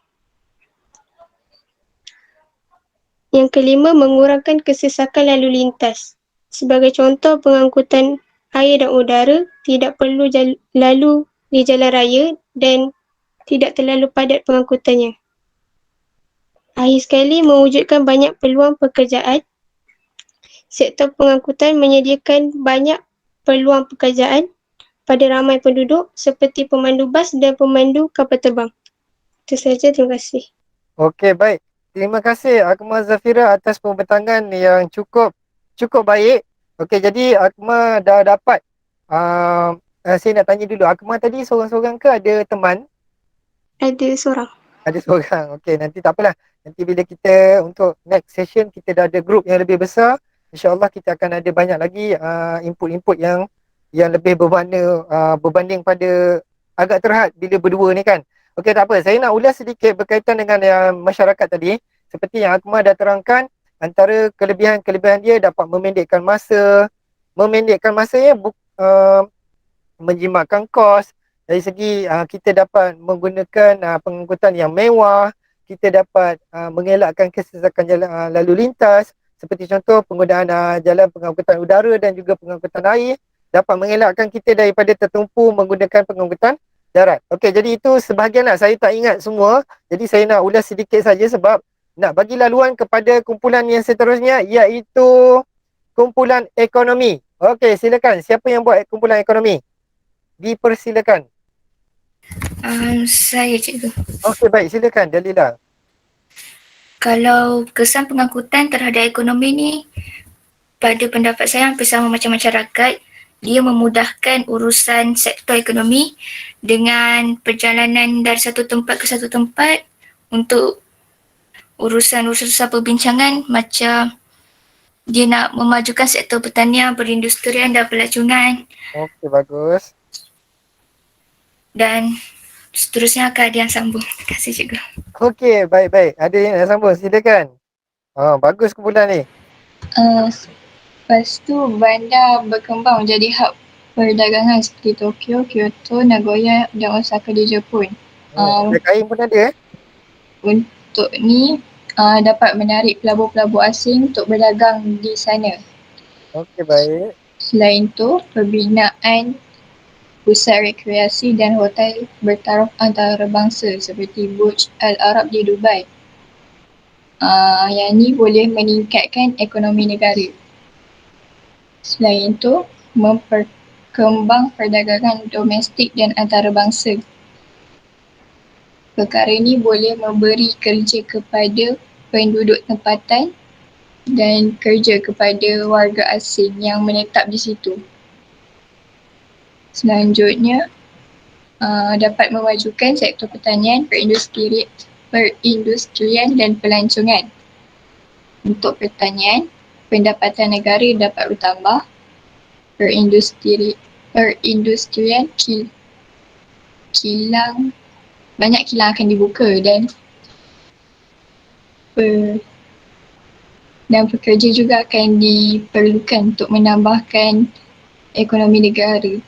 Yang kelima, mengurangkan kesesakan lalu lintas. Sebagai contoh, pengangkutan air dan udara, tidak perlu lalu di jalan raya dan tidak terlalu padat pengangkutannya. Akhir sekali, mewujudkan banyak peluang pekerjaan. Sektor pengangkutan menyediakan banyak peluang pekerjaan pada ramai penduduk seperti pemandu bas dan pemandu kapal terbang. Itu sahaja, terima kasih. Okey, baik. Terima kasih Akmal Zafira atas pembentangan yang cukup baik. Okey, jadi Akmal dah dapat saya nak tanya dulu, Akmal tadi seorang-seorang ke ada teman? Ada seorang. Ada seorang. Okey, nanti tak apalah. Nanti bila kita untuk next session kita dah ada group yang lebih besar, insya-Allah kita akan ada banyak lagi input-input yang lebih bermakna berbanding pada agak terhad bila berdua ni kan. Okey, tak apa. Saya nak ulas sedikit berkaitan dengan masyarakat tadi. Seperti yang Akmal dah terangkan, antara kelebihan-kelebihan dia dapat memendekkan masa. Memendekkan masanya menjimatkan kos. Dari segi kita dapat menggunakan pengangkutan yang mewah, kita dapat mengelakkan kesesakan jalan lalu lintas, seperti contoh penggunaan jalan pengangkutan udara dan juga pengangkutan air, dapat mengelakkan kita daripada tertumpu menggunakan pengangkutan darat. Okey, jadi itu sebahagianlah, saya tak ingat semua. Jadi saya nak ulas sedikit saja sebab nak bagi laluan kepada kumpulan yang seterusnya, iaitu kumpulan ekonomi. Okey, silakan. Siapa yang buat kumpulan ekonomi? Dipersilakan. Saya cikgu. Okey, baik, silakan Dalila. Kalau kesan pengangkutan terhadap ekonomi ni, pada pendapat saya hampir sama macam masyarakat. Dia memudahkan urusan sektor ekonomi dengan perjalanan dari satu tempat ke satu tempat untuk urusan-urusan perbincangan macam dia nak memajukan sektor pertanian, perindustrian dan pelacunan Okey, bagus. dan seterusnya akan ada yang sambung. Terima kasih cikgu. Okey, baik-baik. Ada yang nak sambung, silakan. Bagus kumpulan ni. Lepas tu bandar berkembang menjadi hub perdagangan seperti Tokyo, Kyoto, Nagoya dan Osaka di Jepun. Ada kain pun ada Untuk ni dapat menarik pelabur-pelabur asing untuk berdagang di sana. Okey, baik. Selain tu, pembinaan pusat rekreasi dan hotel bertaraf antarabangsa seperti Burj Al Arab di Dubai. Yang ni boleh meningkatkan ekonomi negara. Selain tu, memperkembang perdagangan domestik dan antarabangsa. Perkara ini boleh memberi kerja kepada penduduk tempatan dan kerja kepada warga asing yang menetap di situ. Selanjutnya, dapat memajukan sektor pertanian, perindustrian dan pelancongan. Untuk pertanian, pendapatan negara dapat bertambah, perindustrian banyak kilang akan dibuka dan pekerja juga akan diperlukan untuk menambahkan ekonomi negara.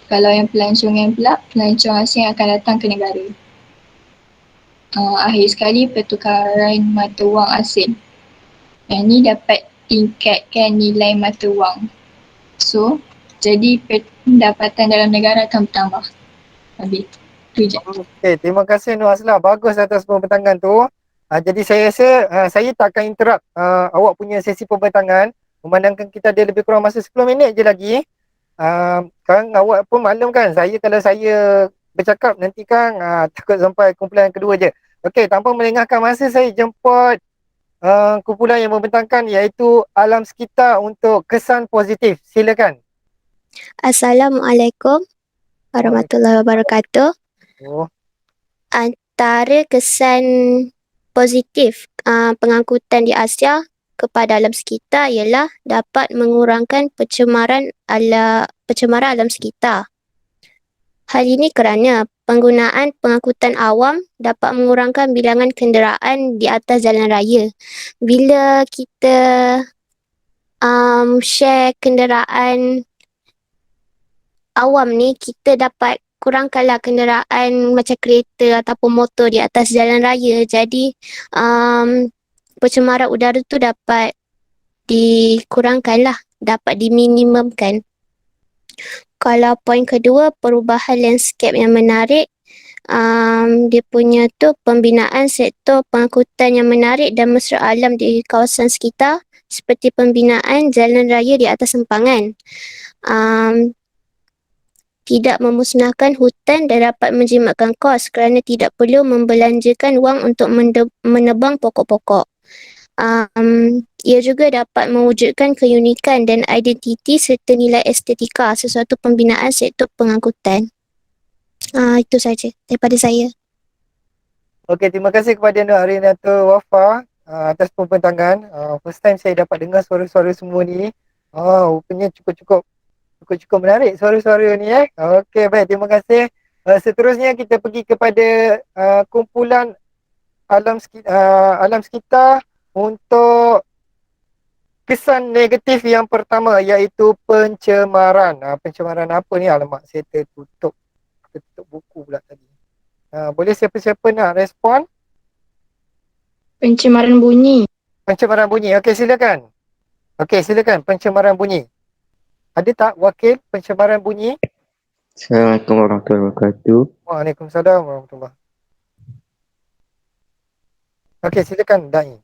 Kalau yang pelancongan pula, pelancong asing akan datang ke negara. Akhir sekali, pertukaran mata wang asing. Yang ni dapat tingkatkan nilai mata wang. So, jadi pendapatan dalam negara akan bertambah. Habis. Itu je. Okey, terima kasih Nur Aslah. Bagus atas pembentangan tu. Jadi saya rasa saya tak akan interrupt awak punya sesi pembentangan. Memandangkan kita ada lebih kurang masa 10 minit je lagi. Kang, awak pun maklum kan, kalau saya bercakap nanti Kang takut sampai kumpulan kedua je. Okey, tanpa melengahkan masa, saya jemput kumpulan yang membentangkan iaitu Alam Sekitar untuk kesan positif. Silakan. Assalamualaikum warahmatullahi wabarakatuh. Antara kesan positif pengangkutan di Asia kepada alam sekitar ialah dapat mengurangkan pencemaran alam sekitar. Hal ini kerana penggunaan pengangkutan awam dapat mengurangkan bilangan kenderaan di atas jalan raya. Bila kita share kenderaan awam ni, kita dapat kurangkanlah kenderaan macam kereta ataupun motor di atas jalan raya. Jadi pencemaran udara tu dapat dikurangkanlah, dapat diminimumkan. Kalau poin kedua, perubahan landscape yang menarik, dia punya tu pembinaan sektor pengangkutan yang menarik dan mesra alam di kawasan sekitar seperti pembinaan jalan raya di atas empangan. Tidak memusnahkan hutan dan dapat menjimatkan kos kerana tidak perlu membelanjakan wang untuk menebang pokok-pokok. Ia juga dapat mewujudkan keunikan dan identiti serta nilai estetika sesuatu pembinaan sektor pengangkutan. Itu saja daripada saya. Okey, terima kasih kepada Nur Arinatul Wafa atas pembentangan. First time saya dapat dengar suara-suara semua ni. Rupanya cukup menarik suara-suara ni Okey, baik, terima kasih. Seterusnya kita pergi kepada kumpulan alam sekitar untuk kesan negatif yang pertama iaitu pencemaran. Pencemaran apa ni? Alamak, saya tertutup buku pula tadi. Boleh siapa-siapa nak respon? Pencemaran bunyi. Pencemaran bunyi. Okey, silakan. Pencemaran bunyi. Ada tak wakil pencemaran bunyi? Assalamualaikum warahmatullahi wabarakatuh. Waalaikumsalam warahmatullahi. Okey, silakan Dai.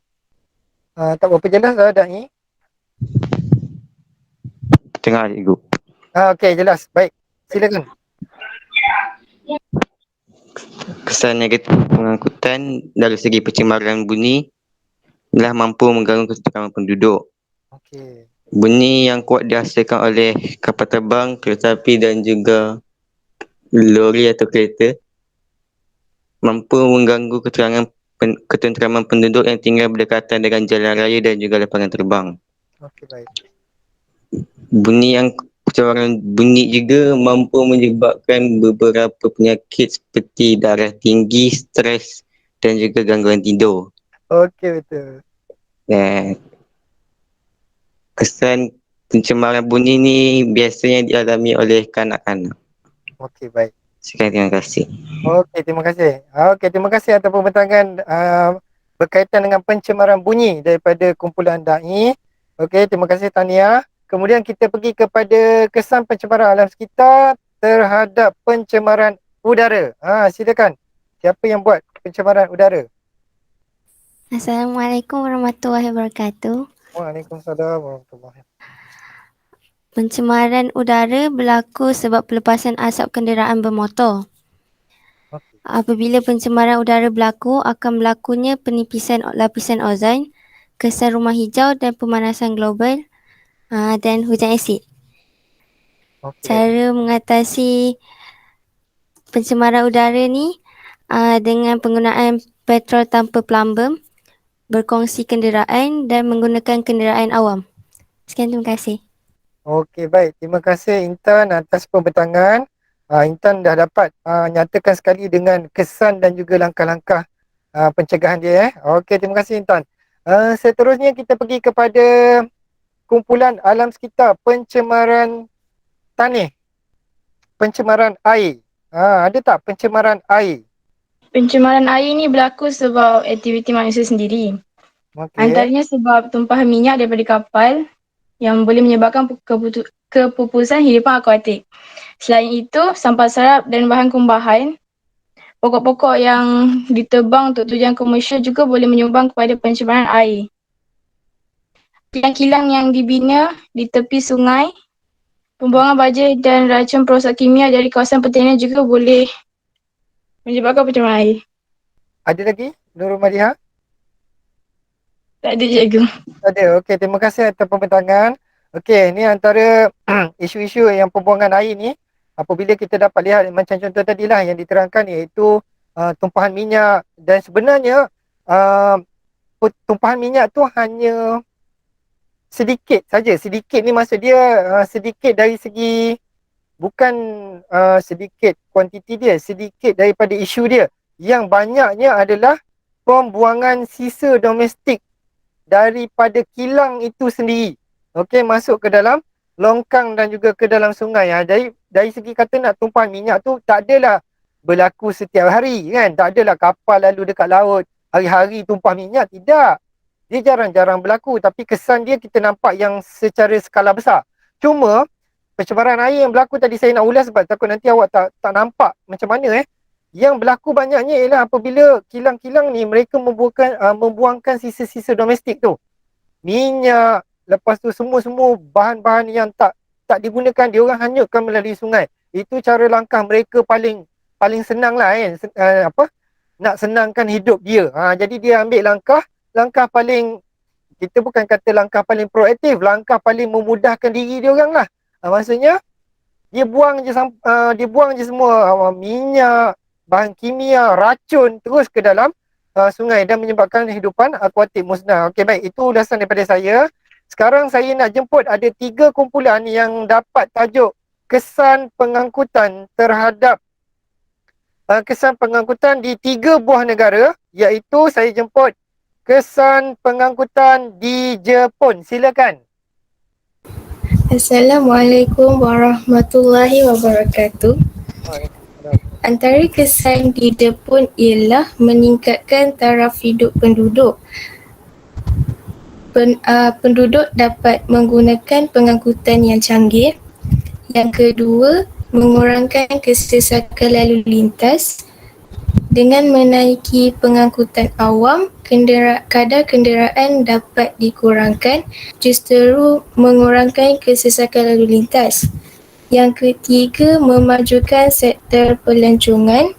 Tak berapa jelas Dai. Tengah cikgu. Okey, jelas. Baik. Silakan. Kesan negatif pengangkutan dari segi pencemaran bunyi adalah mampu mengganggu keselamatan penduduk. Okey. Bunyi yang kuat dihasilkan oleh kapal terbang, kereta api dan juga lori atau kereta mampu mengganggu ketenteraman penduduk yang tinggal berdekatan dengan jalan raya dan juga lapangan terbang. Okey, baik. Pencemaran bunyi juga mampu menyebabkan beberapa penyakit seperti darah tinggi, stres dan juga gangguan tidur. Okey, betul. Dan kesan pencemaran bunyi ni biasanya dialami oleh kanak-kanak. Okey, baik. Sekian, terima kasih. Okey, terima kasih. Okey, terima kasih atas pembentangan berkaitan dengan pencemaran bunyi daripada kumpulan Dai. Okey, terima kasih Tania. Kemudian kita pergi kepada kesan pencemaran alam sekitar terhadap pencemaran udara. Silakan. Siapa yang buat pencemaran udara? Assalamualaikum warahmatullahi wabarakatuh. Waalaikumsalam warahmatullahi. Pencemaran udara berlaku sebab pelepasan asap kenderaan bermotor. Okey. Apabila pencemaran udara berlaku, akan berlakunya penipisan lapisan ozon, kesan rumah hijau dan pemanasan global dan hujan asid. Okey. Cara mengatasi pencemaran udara ni dengan penggunaan petrol tanpa plumbum, berkongsi kenderaan dan menggunakan kenderaan awam. Sekian, terima kasih. Okey, baik. Terima kasih Intan atas pembentangan. Intan dah dapat nyatakan sekali dengan kesan dan juga langkah-langkah pencegahan dia. Okey, terima kasih Intan. Seterusnya kita pergi kepada kumpulan alam sekitar, pencemaran tanah, pencemaran air. Ada tak pencemaran air? Pencemaran air ni berlaku sebab aktiviti manusia sendiri. Okey. Antaranya sebab tumpahan minyak daripada kapal yang boleh menyebabkan kepupusan hidupan akuatik. Selain itu, sampah serap dan bahan kumbahan, pokok-pokok yang ditebang untuk tujuan komersial juga boleh menyumbang kepada pencemaran air. Kilang-kilang yang dibina di tepi sungai, pembuangan baja dan racun perosak kimia dari kawasan pertanian juga boleh menyebabkan pencemaran air. Ada lagi Nurul Madiha? Tak ada, cikgu. Ada. Okey, terima kasih atas pembentangan. Okey, ni antara isu-isu yang pembuangan air ni, apabila kita dapat lihat macam contoh tadilah yang diterangkan, iaitu tumpahan minyak, dan sebenarnya tumpahan minyak tu hanya sedikit saja. Sedikit ni maksud dia sedikit dari segi, bukan sedikit kuantiti dia, sedikit daripada isu dia. Yang banyaknya adalah pembuangan sisa domestik daripada kilang itu sendiri. Okey, masuk ke dalam longkang dan juga ke dalam sungai. Dari segi kata nak tumpahan minyak tu tak adalah berlaku setiap hari kan. Tak adalah kapal lalu dekat laut hari-hari tumpah minyak, tidak. Dia jarang-jarang berlaku, tapi kesan dia kita nampak yang secara skala besar. Cuma pencemaran air yang berlaku tadi saya nak ulas sebab takut nanti awak tak nampak macam mana Yang berlaku banyaknya ialah apabila kilang-kilang ni mereka membuangkan sisa-sisa domestik tu. Minyak, lepas tu semua bahan-bahan yang tak digunakan dia orang hanyutkan melalui sungai. Itu cara langkah mereka paling senang lah nak senangkan hidup dia. Jadi dia ambil langkah paling, kita bukan kata langkah paling proaktif, langkah paling memudahkan diri dia orang lah. Maksudnya dia buang je semua minyak, bahan kimia, racun terus ke dalam sungai dan menyebabkan kehidupan akuatik musnah. Okey, baik, itu ulasan daripada saya. Sekarang saya nak jemput ada 3 kumpulan yang dapat tajuk kesan pengangkutan terhadap kesan pengangkutan di 3 buah negara, iaitu saya jemput kesan pengangkutan di Jepun. Silakan. Assalamualaikum warahmatullahi wabarakatuh. Antara kesan di Jepun ialah meningkatkan taraf hidup penduduk. Penduduk dapat menggunakan pengangkutan yang canggih. Yang kedua, mengurangkan kesesakan lalu lintas. Dengan menaiki pengangkutan awam, kadar kenderaan dapat dikurangkan, justru mengurangkan kesesakan lalu lintas. Yang ketiga, memajukan sektor pelancongan.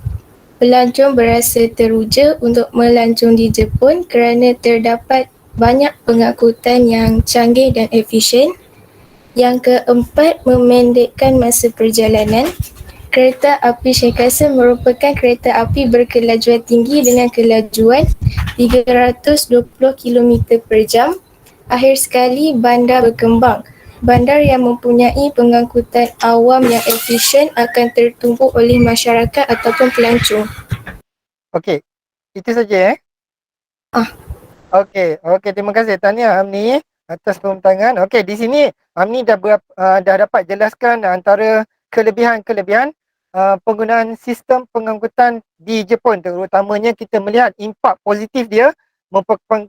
Pelancong berasa teruja untuk melancong di Jepun kerana terdapat banyak pengangkutan yang canggih dan efisien. Yang keempat, memendekkan masa perjalanan. Kereta api Shinkansen merupakan kereta api berkelajuan tinggi dengan kelajuan 320 km per jam. Akhir sekali, bandar berkembang. Bandar yang mempunyai pengangkutan awam yang efisien akan tertumpuk oleh masyarakat ataupun pelancong. Okey, itu saja Okey, terima kasih. Tahniah Amni atas pembentangan. Okey, di sini Amni dah dapat jelaskan antara kelebihan-kelebihan penggunaan sistem pengangkutan di Jepun. Terutamanya kita melihat impak positif dia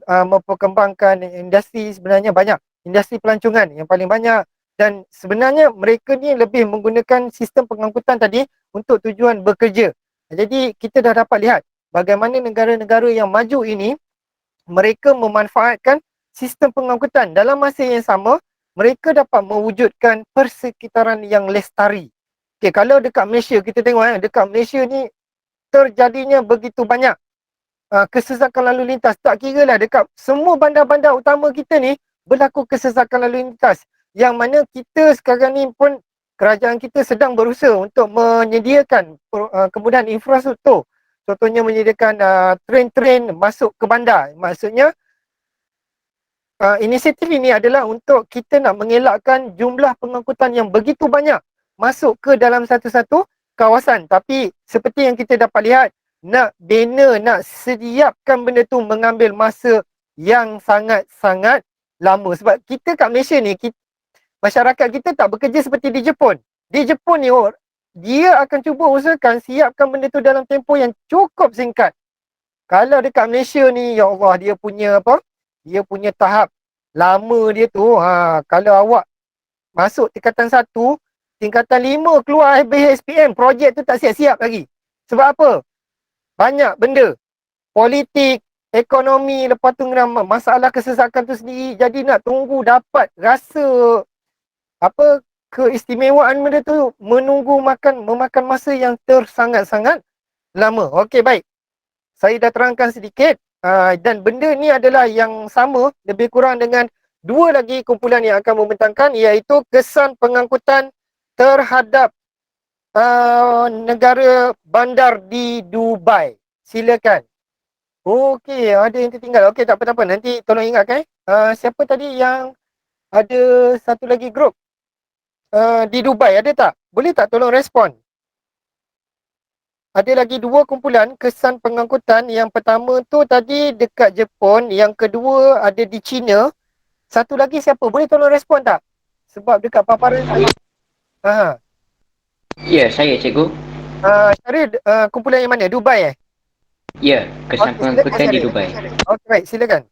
memperkembangkan industri, sebenarnya banyak industri pelancongan yang paling banyak, dan sebenarnya mereka ni lebih menggunakan sistem pengangkutan tadi untuk tujuan bekerja. Jadi kita dah dapat lihat bagaimana negara-negara yang maju ini mereka memanfaatkan sistem pengangkutan. Dalam masa yang sama, mereka dapat mewujudkan persekitaran yang lestari. Okay, kalau dekat Malaysia, kita tengok dekat Malaysia ni terjadinya begitu banyak kesesakan lalu lintas. Tak kira lah dekat semua bandar-bandar utama kita ni berlaku kesesakan lalu lintas. Yang mana kita sekarang ni pun, kerajaan kita sedang berusaha untuk menyediakan kemudahan infrastruktur. Contohnya menyediakan train-train masuk ke bandar. Maksudnya inisiatif ini adalah untuk kita nak mengelakkan jumlah pengangkutan yang begitu banyak masuk ke dalam satu-satu kawasan. Tapi seperti yang kita dapat lihat, nak bina, nak sediapkan benda tu mengambil masa yang sangat-sangat lama. Sebab kita kat Malaysia ni, masyarakat kita tak bekerja seperti di Jepun. Di Jepun ni, dia akan cuba usahakan siapkan benda tu dalam tempoh yang cukup singkat. Kalau dekat Malaysia ni, ya Allah, dia punya tahap lama dia tu. Kalau awak masuk tingkatan 1, tingkatan 5 keluar BHSPM, projek tu tak siap-siap lagi. Sebab apa? Banyak benda. Politik, ekonomi, lepas tu masalah kesesakan tu sendiri. Jadi nak tunggu dapat rasa keistimewaan benda tu memakan masa yang sangat-sangat lama. Okey, baik. Saya dah terangkan sedikit dan benda ni adalah yang sama lebih kurang dengan 2 lagi kumpulan yang akan membentangkan, iaitu kesan pengangkutan terhadap negara bandar di Dubai. Silakan. Okey, ada yang tertinggal. Okey, tak apa-apa. Nanti tolong ingatkan. Siapa tadi yang ada satu lagi grup di Dubai, ada tak? Boleh tak tolong respon? Ada lagi 2 kumpulan kesan pengangkutan. Yang pertama tu tadi dekat Jepun, yang kedua ada di China. Satu lagi siapa? Boleh tolong respon tak? Sebab dekat paparan saya. Ya, saya cikgu. Syaril, kumpulan yang mana? Dubai Ya, kesan pengangkutan di Dubai. Okey, baik, silakan.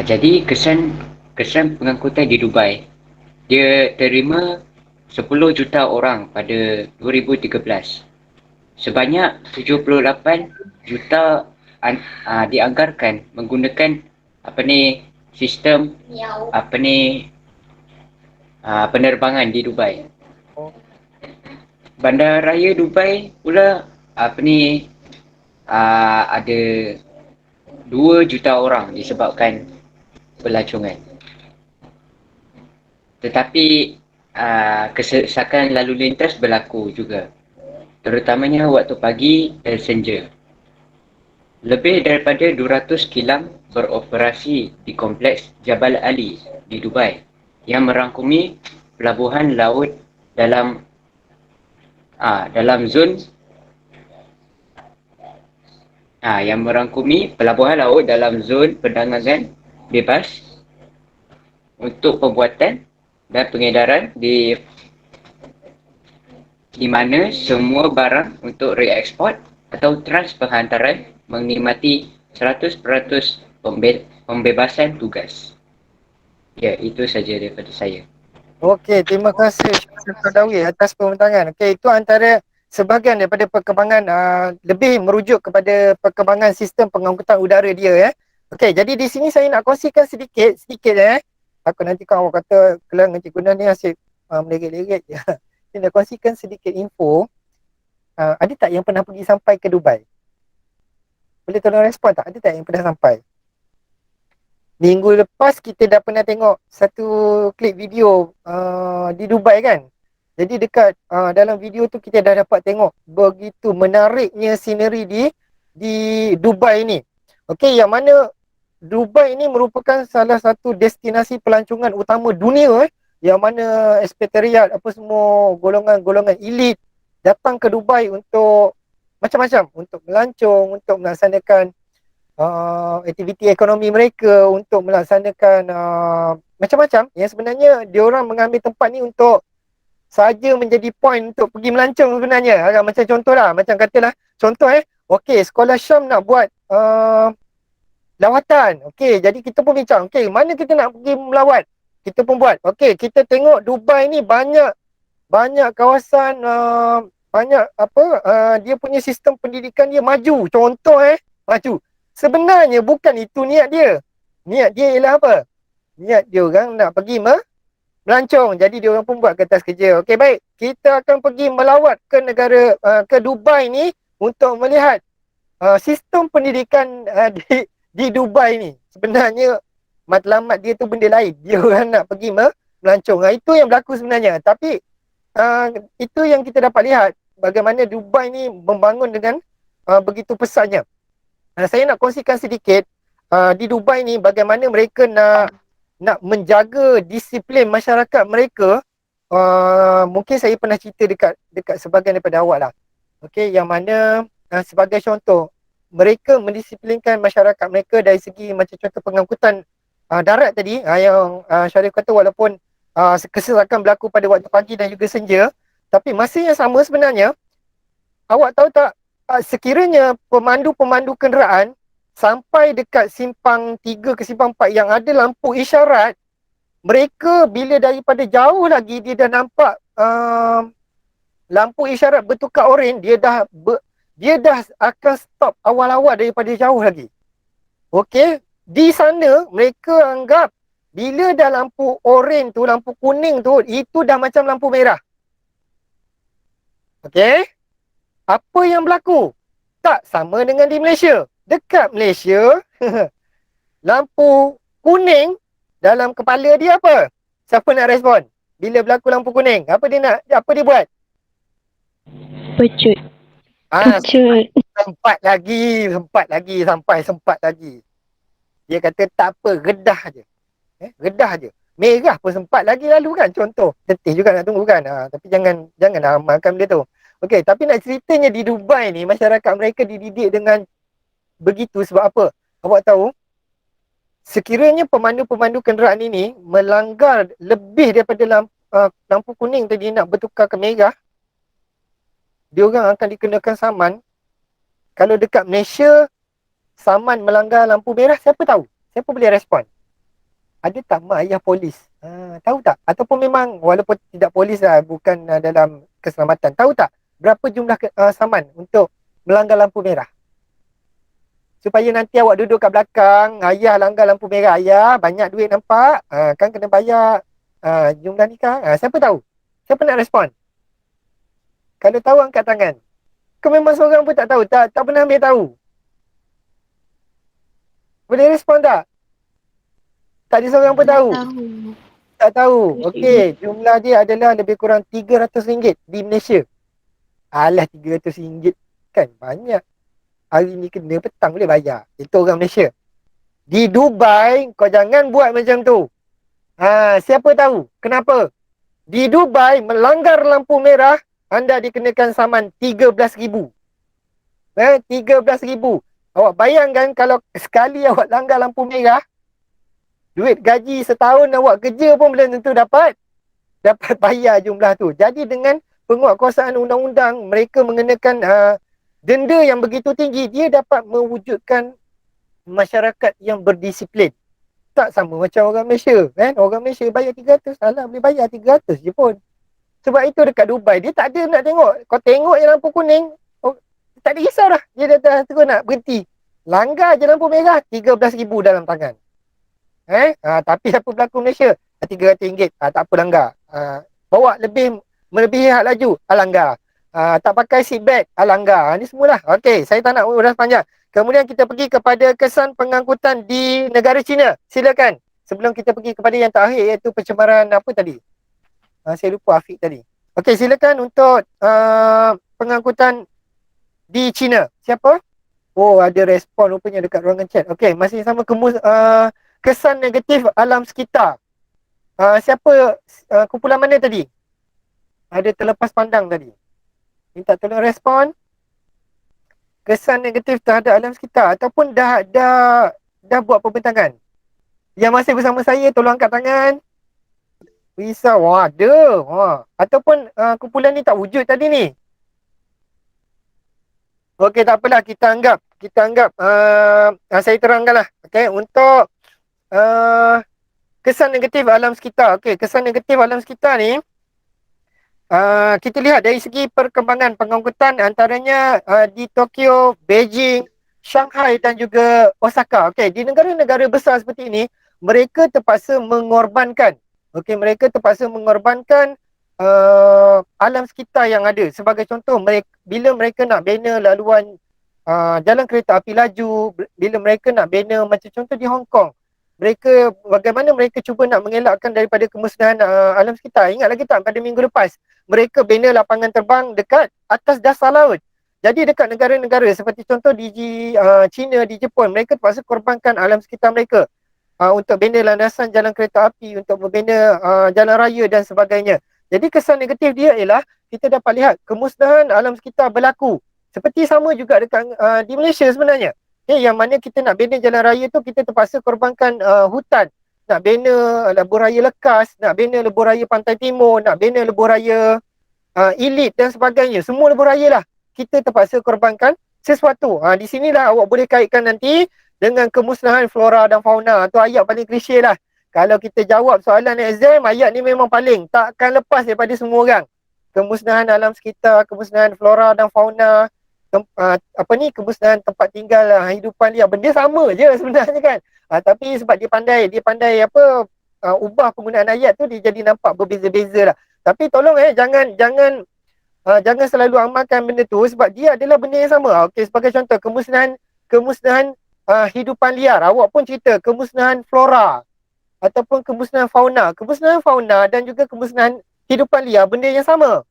Jadi kesan pengangkutan di Dubai. dia terima 10 juta orang pada 2013. Sebanyak 78 juta dianggarkan menggunakan sistem penerbangan di Dubai. Bandaraya Dubai pula ada 2 juta orang disebabkan pelancongan. Tetapi kesesakan lalu lintas berlaku juga, terutamanya waktu pagi dan senja. Lebih daripada 200 kilang beroperasi di kompleks Jabal Ali di Dubai yang merangkumi pelabuhan laut dalam zon perdagangan bebas untuk pembuatan dan pengedaran di mana semua barang untuk reeksport atau trans penghantaran menikmati 100% pembebasan tugas. Ya, itu saja daripada saya. Okey, terima kasih Syamsul Qaradawi atas pembintangan. Okey, itu antara sebahagian daripada perkembangan lebih merujuk kepada perkembangan sistem pengangkutan udara dia. Okey, jadi di sini saya nak kongsikan sedikit. Aku nanti kalau kata kelang Encik Gunan ni asyik melerik-lerik je. Saya nak kongsikan sedikit info. Ada tak yang pernah pergi sampai ke Dubai? Boleh tolong respon tak? Ada tak yang pernah sampai? Minggu lepas kita dah pernah tengok satu klip video di Dubai kan. Jadi dekat dalam video tu kita dah dapat tengok begitu menariknya scenery di Dubai ni. Okey, yang mana Dubai ni merupakan salah satu destinasi pelancongan utama dunia yang mana ekspatriat apa semua golongan-golongan elit datang ke Dubai untuk macam-macam, untuk melancong, untuk melaksanakan aktiviti ekonomi mereka, untuk melaksanakan macam-macam yang sebenarnya diorang mengambil tempat ni untuk saja menjadi point untuk pergi melancong sebenarnya. Agak macam contoh lah, macam katalah contoh okey, sekolah Syam nak buat lawatan. Okey, jadi kita pun bincang, okey, mana kita nak pergi melawat? Kita pun buat. Okey, kita tengok Dubai ni banyak kawasan banyak dia punya sistem pendidikan dia maju. Contoh maju. Sebenarnya bukan itu niat dia. Niat dia ialah apa? Niat dia orang nak pergi melancong. Jadi dia orang pun buat kertas kerja. Okey, baik. Kita akan pergi melawat ke negara ke Dubai ni untuk melihat sistem pendidikan di Dubai ni. Sebenarnya matlamat dia tu benda lain. Dia orang nak pergi melancong. Itu yang berlaku sebenarnya. Tapi itu yang kita dapat lihat bagaimana Dubai ni membangun dengan begitu pesatnya. Saya nak kongsikan sedikit di Dubai ni bagaimana mereka nak menjaga disiplin masyarakat mereka. Mungkin saya pernah cerita dekat sebahagian daripada awak lah. Okey, yang mana sebagai contoh, mereka mendisiplinkan masyarakat mereka dari segi macam contoh pengangkutan darat tadi yang Syarif kata walaupun kesesakan berlaku pada waktu pagi dan juga senja, tapi masa yang sama sebenarnya awak tahu tak, sekiranya pemandu-pemandu kenderaan sampai dekat simpang 3 ke simpang 4 yang ada lampu isyarat, mereka bila daripada jauh lagi dia dah nampak lampu isyarat bertukar oren, dia dah akan stop awal-awal daripada jauh lagi. Okey, di sana mereka anggap bila dah lampu oren tu, lampu kuning tu, itu dah macam lampu merah. Okey, apa yang berlaku? Tak sama dengan di Malaysia. Dekat Malaysia, lampu kuning dalam kepala dia apa? Siapa nak respon? Bila berlaku lampu kuning, apa dia buat? Pecut. Sempat lagi. Dia kata tak apa, redah je. Redah je. Merah pun sempat lagi lalu kan, contoh. Letih juga nak tunggu kan. Tapi jangan amalkan benda tu. Okey, tapi nak ceritanya di Dubai ni, masyarakat mereka dididik dengan begitu sebab apa? Awak tahu, sekiranya pemandu-pemandu kenderaan ini melanggar lebih daripada lampu kuning tadi nak bertukar ke merah, diorang akan dikenakan saman. Kalau dekat Malaysia, saman melanggar lampu merah, siapa tahu? Siapa boleh respon? Ada tak mak ayah polis Tahu tak? Ataupun memang walaupun tidak polis lah, bukan dalam keselamatan. Tahu tak berapa jumlah saman untuk melanggar lampu merah? Supaya nanti awak duduk kat belakang, ayah langgar lampu merah, ayah banyak duit nampak, kan kena bayar jumlah ni kan. Siapa tahu? Siapa nak respon? Kalau tahu angkat tangan. Kau memang seorang pun tak tahu, tak pernah ambil tahu. Boleh respon tak? Tak ada seorang pun tahu. Tak tahu. Okey, jumlah dia adalah lebih kurang RM300 di Malaysia. Alah, RM300 kan banyak. Hari ni kena, petang boleh bayar. Itu orang Malaysia. Di Dubai, kau jangan buat macam tu. Siapa tahu? Kenapa? Di Dubai, melanggar lampu merah, anda dikenakan saman RM13,000. RM13,000. Awak bayangkan kalau sekali awak langgar lampu merah, duit gaji setahun awak kerja pun belum tentu dapat bayar jumlah tu. Jadi dengan penguatkuasaan undang-undang, mereka mengenakan denda yang begitu tinggi, dia dapat mewujudkan masyarakat yang berdisiplin. Tak sama macam orang Malaysia kan. Orang Malaysia bayar 300, alah boleh bayar 300 je pun. Sebab itu dekat Dubai dia tak ada nak tengok. Kau tengok je lampu kuning, tak ada risau dah. Dia dah terus nak berhenti. Langgar je lampu merah, RM13,000 dalam tangan. Tapi apa berlaku Malaysia? RM300, tak apa langgar. Bawa melebihi had laju, langgar. Tak pakai seat belt, langgar. Ni semualah. Okey, saya tak nak uras panjang. Kemudian kita pergi kepada kesan pengangkutan di negara China. Silakan. Sebelum kita pergi kepada yang terakhir, iaitu pencemaran apa tadi? Saya lupa Afiq tadi. Okey, silakan untuk pengangkutan di China. Siapa? Oh, ada respon rupanya dekat ruangan chat. Okey, masih sama kesan negatif alam sekitar. Siapa, kumpulan mana tadi? Ada terlepas pandang tadi. Minta tolong respon. Kesan negatif terhadap alam sekitar ataupun dah buat pembentangan. Yang masih bersama saya, tolong angkat tangan. Risau, ada. Ataupun kumpulan ni tak wujud tadi ni. Okey, tak apalah, kita anggap saya terangkanlah. Okey, untuk kesan negatif alam sekitar. Okey, kesan negatif alam sekitar ni kita lihat dari segi perkembangan pengangkutan, antaranya di Tokyo, Beijing, Shanghai dan juga Osaka. Okey, di negara-negara besar seperti ini, mereka terpaksa mengorbankan alam sekitar yang ada. Sebagai contoh, bila mereka nak bina laluan jalan kereta api laju, bila mereka nak bina macam contoh di Hong Kong, bagaimana mereka cuba nak mengelakkan daripada kemusnahan alam sekitar. Ingat lagi tak pada minggu lepas, mereka bina lapangan terbang dekat atas dasar laut. Jadi dekat negara-negara seperti contoh di China, di Jepun, mereka terpaksa korbankan alam sekitar mereka untuk bina landasan jalan kereta api, untuk membina jalan raya dan sebagainya. Jadi kesan negatif dia ialah kita dapat lihat kemusnahan alam sekitar berlaku. Seperti sama juga dekat di Malaysia sebenarnya. Yang mana kita nak bina jalan raya tu, kita terpaksa korbankan hutan. Nak bina lebuh raya Lekas, nak bina lebuh raya Pantai Timur, nak bina lebuh raya Elite dan sebagainya. Semua lebuh raya lah kita terpaksa korbankan sesuatu. Di sinilah awak boleh kaitkan nanti dengan kemusnahan flora dan fauna. Tu ayat paling klise lah. Kalau kita jawab soalan exam, ayat ni memang paling takkan lepas daripada semua orang. Kemusnahan alam sekitar, kemusnahan flora dan fauna, kemusnahan tempat tinggal, hidupan liar, benda sama je sebenarnya kan. Tapi sebab dia pandai ubah penggunaan ayat tu, dia jadi nampak berbeza-beza lah. Tapi tolong jangan selalu amalkan benda tu sebab dia adalah benda yang sama. Okey, sebagai contoh kemusnahan hidupan liar, awak pun cerita kemusnahan flora ataupun kemusnahan fauna dan juga kemusnahan hidupan liar, benda yang sama.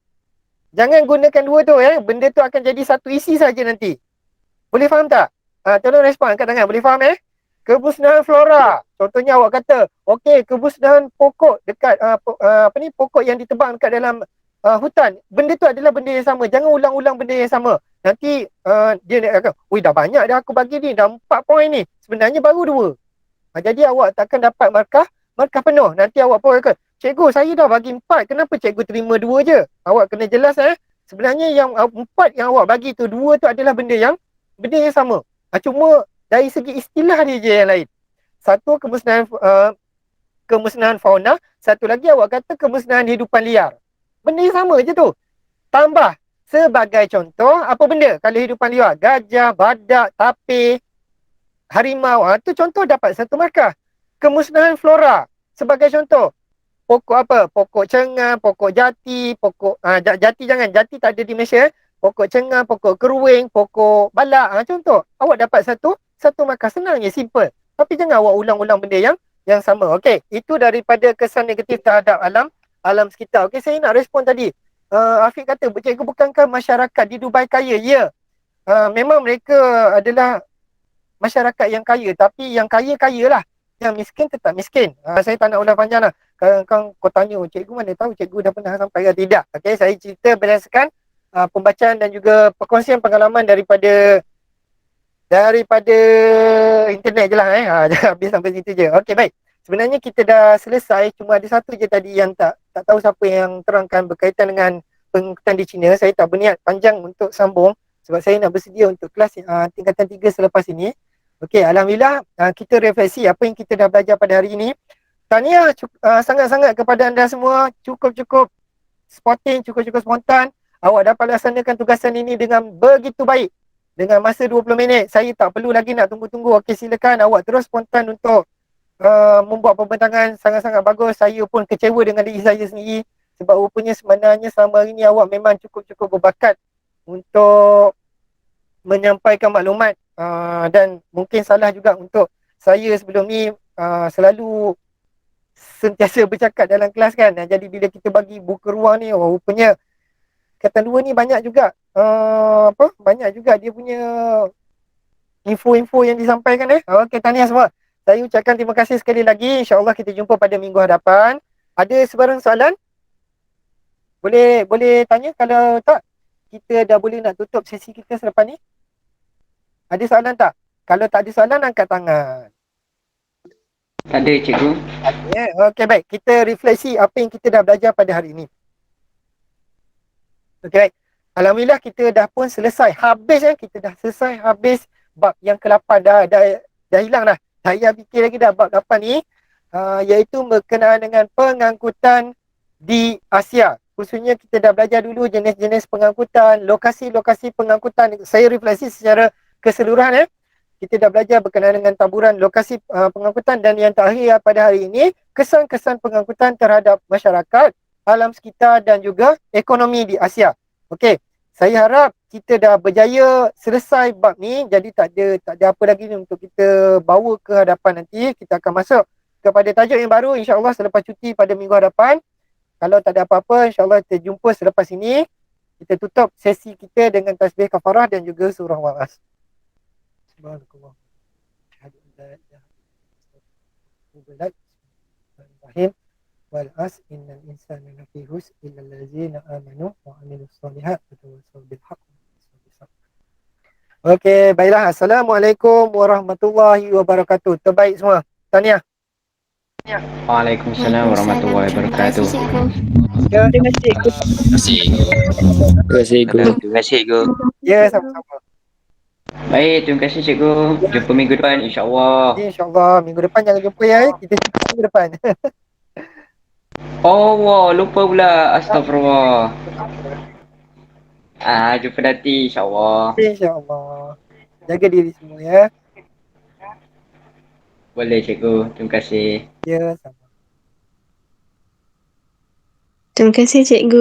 Jangan gunakan dua tu benda tu akan jadi satu isi saja nanti. Boleh faham tak? Tolong respon, angkat tangan. Boleh faham Kemusnahan flora. Contohnya awak kata, okey, kemusnahan pokok dekat pokok yang ditebang dekat dalam hutan. Benda tu adalah benda yang sama. Jangan ulang-ulang benda yang sama. Nanti dia akan, dah banyak dah aku bagi ni, dah 4 poin ni. Sebenarnya baru 2. Jadi awak takkan dapat markah penuh. Nanti awak pun akan, cikgu saya dah bagi 4, kenapa cikgu terima 2 je? Awak kena jelas sebenarnya yang 4 yang awak bagi tu, 2 tu adalah benda yang sama. Cuma dari segi istilah dia je yang lain. Satu kemusnahan kemusnahan fauna, satu lagi awak kata kemusnahan hidupan liar. Benda yang sama je tu. Tambah sebagai contoh, apa benda kalau hidupan liar? Gajah, badak, tapir, harimau. Tu contoh dapat satu markah. Kemusnahan flora. Sebagai contoh, pokok apa? Pokok cengar, pokok jati, pokok jati jangan, jati tak ada di Malaysia. Pokok cengar, pokok keruing, pokok balak. Contoh, awak dapat satu markah. Senang je, simple. Tapi jangan awak ulang-ulang benda yang sama. Okey, itu daripada kesan negatif terhadap alam sekitar. Okey, saya nak respon tadi. Afiq kata, cikgu bukankah masyarakat di Dubai kaya? Ya. Memang mereka adalah masyarakat yang kaya, tapi yang kaya lah. Yang miskin tetap miskin. Saya tak nak ulang panjang lah. Kalau kau tanya, cikgu mana tahu cikgu dah pernah sampai ke tidak. Okey, saya cerita berdasarkan pembacaan dan juga perkongsian pengalaman daripada internet je lah. Jangan habis sampai situ je. Okey, baik. Sebenarnya kita dah selesai, cuma ada satu je tadi yang tak tahu siapa yang terangkan berkaitan dengan pengangkutan di China. Saya tak berniat panjang untuk sambung sebab saya nak bersedia untuk kelas tingkatan 3 selepas ini. Okey, alhamdulillah kita refleksi apa yang kita dah belajar pada hari ini. Tahniah sangat-sangat kepada anda semua. Cukup-cukup sporting, cukup-cukup spontan. Awak dapat laksanakan tugasan ini dengan begitu baik. Dengan masa 20 minit. Saya tak perlu lagi nak tunggu-tunggu. Okey, silakan awak terus spontan untuk membuat pembentangan. Sangat-sangat bagus. Saya pun kecewa dengan diri saya sendiri. Sebab rupanya sebenarnya selama hari ini awak memang cukup-cukup berbakat untuk menyampaikan maklumat. Dan mungkin salah juga untuk saya sebelum ni selalu sentiasa bercakap dalam kelas kan. Jadi bila kita bagi buka ruang ni, rupanya Angkatan 2 ni banyak juga banyak juga dia punya info-info yang disampaikan. Okey, tahniah semua. Saya ucapkan terima kasih sekali lagi. InsyaAllah kita jumpa pada minggu hadapan. Ada sebarang soalan? Boleh tanya. Kalau tak, kita dah boleh nak tutup sesi kita selepas ni. Ada soalan tak? Kalau tak ada soalan, angkat tangan. Tak ada, cikgu. Okey, baik. Kita refleksi apa yang kita dah belajar pada hari ini. Okey, baik. Alhamdulillah kita dah pun selesai. Kita dah selesai habis bab yang ke-8 dah hilang dah. Saya fikir lagi dah bab 8 ni iaitu berkenaan dengan pengangkutan di Asia. Khususnya kita dah belajar dulu jenis-jenis pengangkutan, lokasi-lokasi pengangkutan. Saya refleksi secara keseluruhan. Kita dah belajar berkenaan dengan taburan lokasi pengangkutan, dan yang terakhir pada hari ini, kesan-kesan pengangkutan terhadap masyarakat, alam sekitar dan juga ekonomi di Asia. Okey, saya harap kita dah berjaya selesai bab ni. Jadi tak ada apa lagi untuk kita bawa ke hadapan nanti. Kita akan masuk kepada tajuk yang baru insya-Allah selepas cuti pada minggu hadapan. Kalau tak ada apa-apa, insya-Allah kita jumpa selepas ini. Kita tutup sesi kita dengan tasbih kafarah dan juga surah Wa'as. Subhanallah. Bismillahirrahmanirrahim. Wal as innal insana lafi khusr illa allazina amanu wa amilus solihat wa tawassaw bil haqq wa tawassaw bis sabr. Okey, baiklah. Assalamualaikum warahmatullahi wabarakatuh. Terbaik semua. Tahniah. Waalaikumsalam warahmatullahi wabarakatuh. Terima kasih. Terima kasih, cikgu. Ya, sama-sama. Baik, terima kasih cikgu. Jumpa minggu depan insya-Allah. InsyaAllah minggu depan jangan jumpa ya. Kita jumpa minggu depan. Oh, wah, lupa pula. Astagfirullah. Jumpa nanti insya-Allah. InsyaAllah. Jaga diri semua ya. Boleh cikgu. Terima kasih. Ya, sama. Terima kasih cikgu.